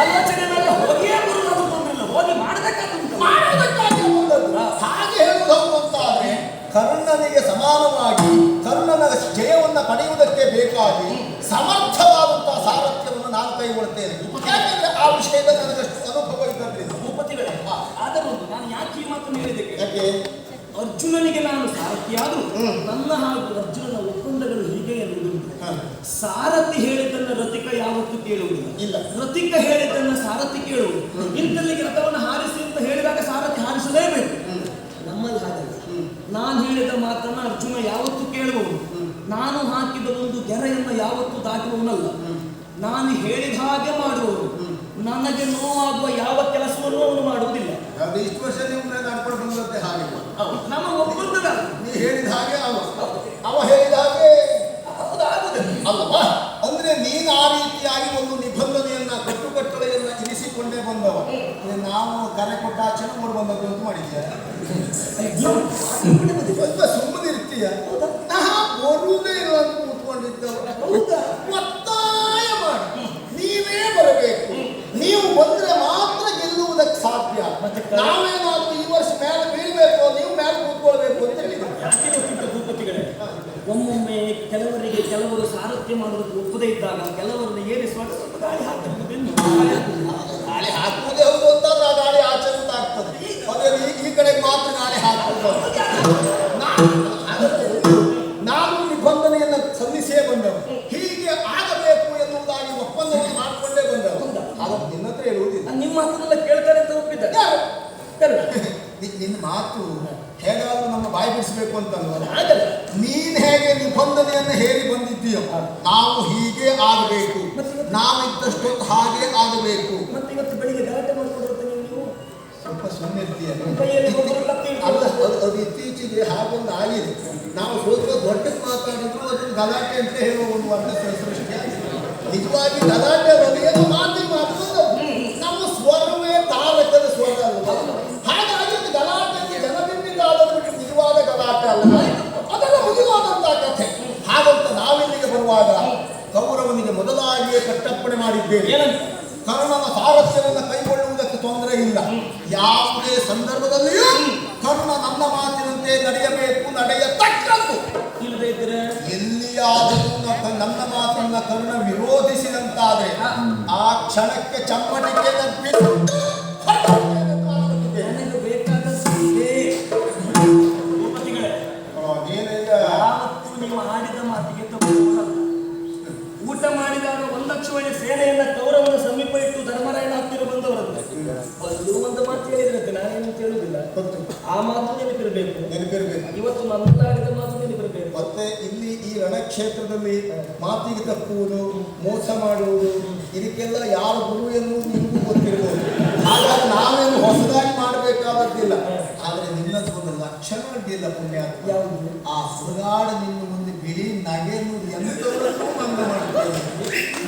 ಆಲೋಚನೆ ಮೇಲೆ ಹೋಗಿಯೇ ಬರುವುದು ತೊಂದ್ರಿಲ್ಲ, ಹೋಗಿ ಮಾಡಬೇಕಾಗಿ ಹಾಗೆ ಹೇಳುವುದು ಹೌದು ಅಂತ ಆದ್ರೆ ಕರ್ಣನಿಗೆ ಸಮಾನವಾಗಿ ಕರ್ಣನ ಜಯವನ್ನು ಪಡೆಯುವುದಕ್ಕೆ ಬೇಕಾಗಿ ಸಮರ್ಥವಾದಂತಹ ಸಾರಥ್ಯವನ್ನು ನಾನು ಕೈಗೊಳ್ತೇನೆ. ಯಾಕೆಂದ್ರೆ ಆ ವಿಷಯದಲ್ಲಿ ನನಗಷ್ಟು ಅನುಭವ ಇದ್ದದ್ರಿಂದ. ಭೂಪತಿಗಳೇ, ಆದರೂ ನಾನು ಯಾಕೆ ಈ ಮಾತನ್ನು ಹೇಳಿದೆ? ಯಾಕೆ? ಅರ್ಜುನನಿಗೆ ನಾನು ಸಾರಥಿಯಾದರೂ ನನ್ನ ಹಾಗೂ ಅರ್ಜುನನ ಒಪ್ಪಂದಗಳು ಹೀಗೆ ಎನ್ನುವುದು. ಸಾರಥಿ ಹೇಳಿದ್ದನ್ನ ರಥಿಕ ಯಾವತ್ತೂ ಕೇಳುವುದಿಲ್ಲ. ಇಲ್ಲ. ರಥಿಕ ಹೇಳಿದ್ದನ್ನ ಸಾರಥಿ ಕೇಳುವುದು. ಇಂಥಲ್ಲಿಗೆ ರಥವನ್ನು ಹಾರಿಸಿ ಅಂತ ಹೇಳಿದಾಗ ಸಾರಥಿ ಹಾರಿಸಲೇಬೇಕು. ನಮ್ಮಲ್ಲಿ ಹಾಗಲ್ಲ. ನಾನು ಹೇಳಿದ ಮಾತನ್ನ ಅರ್ಜುನ ಯಾವತ್ತೂ ಕೇಳುವವನು. ನಾನು ಹಾಕಿದ ಒಂದು ಗೆರೆಯನ್ನು ಯಾವತ್ತೂ ದಾಟುವವನಲ್ಲ. ನಾನು ಹೇಳಿದ ಹಾಗೆ ಮಾಡುವವನು. ನನಗೆ ನೋವಾಗುವ ಯಾವ ಕೆಲಸವನ್ನು ಅವನು ಮಾಡುವುದಿಲ್ಲ. ಇಷ್ಟು ವರ್ಷ ನೀವು ನಡ್ಕೊಂಡು ಬಂದಂತೆ ಹಾಗೆ ನಮ್ಮ ಒಪ್ಪಂದದ ನೀ ಹೇಳಿದ ಹಾಗೆ ಅವ ಹೇಳಿದ ಹಾಗೆ ಅಲ್ಲವಾ? ಅಂದ್ರೆ ನೀನು ಆ ರೀತಿಯಾಗಿ ಒಂದು ನಿಬಂಧನೆಯನ್ನ ಕಟ್ಟುಕಟ್ಟಳೆಯನ್ನ ಇರಿಸಿಕೊಂಡೇ ಬಂದವ. ನಾವು ಕರೆ ಕೊಟ್ಟ ಆಚರಣೆ ಮಾಡಿ ಬಂದದ್ದು ಅಂತ ಮಾಡಿದ್ಯಾ? ಸುಮ್ಮನೆ ಇರ್ತೀಯ? ಬರುವುದೇ ಇಲ್ಲ ಅಂತ ಕೂತ್ಕೊಂಡಿದ್ದವ. ಒತ್ತಾಯ ಮಾಡಿ ನೀವೇ ಬರಬೇಕು. ನೀವು ಬಂದ್ರೆ ಮಾತ್ರ ಗೆಲ್ಲುವುದಕ್ಕೆ ಸಾಧ್ಯ. ನಾವೇನಾದ್ರೂ ಈ ವರ್ಷ ಮೇಲೆ ಬೀಳ್ಬೇಕು, ನೀವು ಮೇಲೆ ಕೂತ್ಕೊಳ್ಬೇಕು ಅಂತ ಹೇಳಿದ್ರು. ಭೂಪತಿಗಳೇ, ಒಮ್ಮೊಮ್ಮೆ ಕೆಲವರು ಸಾರಥ್ಯ ಮಾಡೋದಕ್ಕೆ ಒಪ್ಪದೇ ಇದ್ದಾಗ ಕೆಲವರನ್ನು ಏರಿಸುವಾಗ ಸ್ವಲ್ಪ ಗಾಳಿ ಹಾಕುವುದೇ ಹೌದು ಅಂತಾದ್ರೆ ಆ ಗಾಳಿ ಆಚರಣೆ ಆಗ್ತದೆ. ಅದೇ ಈ ಕಡೆಗೆ ಮಾತ್ರ ಗಾಳಿ ಹಾಕುವುದು. ನಾನು ನಿಬಂಧನೆಯನ್ನ ಸಲ್ಲಿಸೇ ಬಂದವು. ಹೀಗೆ ಆಗಬೇಕು ಎನ್ನುವುದಾಗಿ ಒಪ್ಪಂದವನ್ನು ಮಾಡಿಕೊಂಡೇ ಬಂದವು. ಅದನ್ನು ನಿನ್ನ ಹತ್ರ ಹೇಳುವುದಿಲ್ಲ. ನಿಮ್ಮ ಹತ್ರನೆಲ್ಲ ಕೇಳ್ತಾರೆ ಅಂತ ಒಪ್ಪಿದ್ದ. ನಿನ್ನ ಮಾತು ಹೇಗಾದ್ರೂ ನಮ್ಮ ಬಾಯಿ ಬಿಡಿಸಬೇಕು ಅಂತಲ್ವ? ನೀನ್ ಹೇಗೆ ನಿಬಂಧನೆಯನ್ನು ಹೇರಿ ಬಂದಿದ್ದೀಯೋ ನಾವು ಹೀಗೆ ಆಗಬೇಕು, ನಾವಿದ್ದಷ್ಟೊತ್ತು ಹಾಗೆ ಆಗಬೇಕು. ಮತ್ತೆ ಇವತ್ತು ಬೆಳಿಗ್ಗೆ ಗಲಾಟೆ ಮಾಡ್ಕೊಡ್ತೀನಿ ನೀವು ಸ್ವಲ್ಪ ಸುಮ್ಮನೆ ಇರ್ತೀಯ. ಅಲ್ಲ, ಅದು ಇತ್ತೀಚೆಗೆ ಹಾಗೊಂದು ಆಗಿದೆ. ನಾವು ಸ್ವಲ್ಪ ದೊಡ್ಡಕ್ಕೆ ಮಾತಾಡಿದ್ರು ಅದನ್ನು ಗಲಾಟೆ ಅಂತ ಹೇಳುವ ಒಂದು ವರ್ಣ ಸೃಷ್ಟಿ ಆಗಿದೆ. ನಿಜವಾಗಿ ಗಲಾಟೆ ಏನು ಮಾತಿಗೆ ಮಾತಾಡೋದು ನಮ್ಮ ಸ್ವರವೇ ತಾರಕದ ಸ್ವರ ಅಲ್ಲ. ಹಾಗಾಗಿ ಅದು ಗಲಾಟೆ ಜನಬಿಂಬಿತ ಆದದ್ದು ನಿಜವಾದ ಗಲಾಟೆ ಅಲ್ಲ. ಅದೆಲ್ಲ ಮುಗಿವಾದಂತಹ ಕಥೆ. ಹಾಗಂತ ನಾವಿಲ್ಲಿಗೆ ಬರುವಾಗ ಕೌರವನಿಗೆ ಮೊದಲಾಗಿಯೇ ಕಟ್ಟಪ್ಪಣೆ ಮಾಡಿದ್ದೇವೆ. ಕರ್ಣನ ಸಾರಥ್ಯವನ್ನು ಕೈಗೊಳ್ಳುವುದಕ್ಕೆ ತೊಂದರೆ ಇಲ್ಲ. ಯಾವುದೇ ಸಂದರ್ಭದಲ್ಲಿಯೂ ಕರ್ಣ ನನ್ನ ಮಾತಿನಂತೆ ನಡೆಯಬೇಕು, ನಡೆಯತಕ್ಕದ್ದು. ಇಲ್ಲದೆ ಇದ್ದರೆ ಎಲ್ಲಿಯಾದರೂ ನನ್ನ ಮಾತನ್ನ ಕರ್ಣ ವಿರೋಧಿಸಿದಂತಾದ್ರೆ ಆ ಕ್ಷಣಕ್ಕೆ ಚಮ್ಮಟಿಕೆ ನನಗೆ ಬೇಕಾದ ಯಾವತ್ತೂ ನೀವು ಆಡಿದ ಮಾತಿಗೆ ತಗೊಳ್ಳಲ್ಲ. ಊಟ ಮಾಡಿದಾಗ 1 ಲಕ್ಷ ಸೇನೆಯನ್ನ ಕೌರವನ ಸಮೀಪ ಇಟ್ಟು ಧರ್ಮರಾಯನ ಹತ್ತಿರ ಬಂದವರಲ್ಲ. ಅಲ್ಲೂ ಒಂದು ಮಾತು ಹೇಳಿದ್ರಂತೆ, ನಾನೇನು ಕೇಳುವುದಿಲ್ಲ. ಆ ಮಾತು ನೆನಪಿರಬೇಕು. ಇವತ್ತು ನನ್ನೆಲ್ಲ ಆಡಿದ ಮಾತು ನೆನಪಿರಬೇಕು. ಮತ್ತೆ ಇಲ್ಲಿ ಈ ರಣಕ್ಷೇತ್ರದಲ್ಲಿ ಮಾತಿಗೆ ತಪ್ಪುವುದು, ಮೋಸ ಮಾಡುವುದು, ಇದಕ್ಕೆಲ್ಲ ಯಾರು ಗುರು ಎನ್ನುವುದು ನಿಮಗೂ ಗೊತ್ತಿರಬಹುದು. ಹಾಗಾಗಿ ನಾವೇನು ಹೊಸದಾಗಿ ಮಾಡಬೇಕಾದದ್ದಿಲ್ಲ. ಆದ್ರೆ ನಿನ್ನದು ಒಂದು ಲಕ್ಷಣ ಅಡ್ಡಿಲ್ಲ ಪುಣ್ಯ. ಯಾವುದು? ಆ ಸುಗಾಡ ನಿನ್ನ ಮುಂದೆ ಬಿಳಿ ನಗೆಯನ್ನು ಎಂತವರನ್ನೂ ಮಂಗ ಮಾಡ್ತೇನೆ.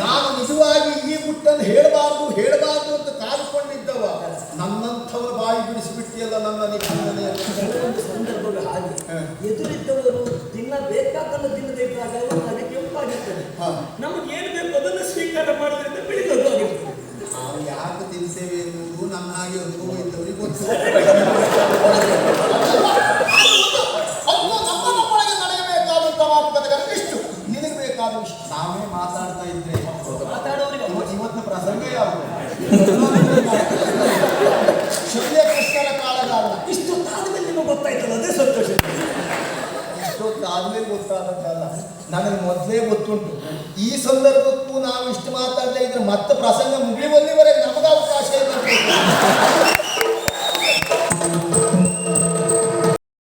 ನಾನು ನಿಜವಾಗಿ ಈ ಗುಟ್ಟನ್ನು ಹೇಳಬಾರ್ದು ಅಂತ ಕಾದುಕೊಂಡಿದ್ದವ. ನನ್ನಂಥವ ಬಾಯಿ ಬಿಡಿಸಿಬಿಟ್ಟಿಯಲ್ಲ ನನ್ನ ನಿಬಂಧನೆಯನ್ನು. ಸಂದರ್ಭಗಳು ಹಾಗೆ ಎದುರಿದ್ದವರು ತಿನ್ನಬೇಕಾದನ್ನು ತಿನ್ನಬೇಕಾಗ ಹಾಗೆ ಕೆಂಪಾಗಿರ್ತದೆ. ನಮಗೆ ಏನು ಬೇಕು ಅದನ್ನು ಸ್ವೀಕಾರ ಮಾಡೋದ್ರಿಂದ ಬೆಳಿಬೇಕಾಗಿರ್ತದೆ. ನಾವು ಯಾಕೆ ತಿನ್ತೇವೆ ಎನ್ನುವುದು ನನ್ನ ಹಾಗೆ ಅನುಭವ ಇದ್ದವರಿಗೆ ಗೊತ್ತು. ನಮ್ಮೊಳಗೆ ನಡೆಯಬೇಕಾದಂಥ ಮಾತುಕತೆಗಳು ಇಷ್ಟು, ನಿನಗೆ ಬೇಕಾದ ಇಷ್ಟು. ನಾವೇ ಮಾತಾಡ್ತಾ ಇದ್ರೆ ಮಾತಾಡೋರಿಗೆ ಇವತ್ತಿನ ಪ್ರಸಂಗ ಯಾವುದು? ಶಲ್ಯ ಕೃಷ್ಣರ ಕಾಲದ ಅಲ್ಲ. ಇಷ್ಟೊತ್ತಾದ್ಮೇಲೆ ನಿಮಗೆ ಗೊತ್ತಾಯ್ತಲ್ಲ, ಅದೇ ಸಂತೋಷ. ಇಷ್ಟೊತ್ತಾದ್ಮೇಲೆ ಗೊತ್ತಾದದ್ದಲ್ಲ, ನನಗೆ ಮೊದಲೇ ಗೊತ್ತುಂಟು. ಈ ಸಂದರ್ಭಕ್ಕೂ ನಾವು ಇಷ್ಟು ಮಾತಾಡದೇ ಇದ್ರೆ ಮತ್ತೆ ಪ್ರಸಂಗ ಮುಗಿಯುವಲ್ಲಿವರೆಗೆ ನಮಗೆ ಅವಕಾಶ ಇಲ್ಲ.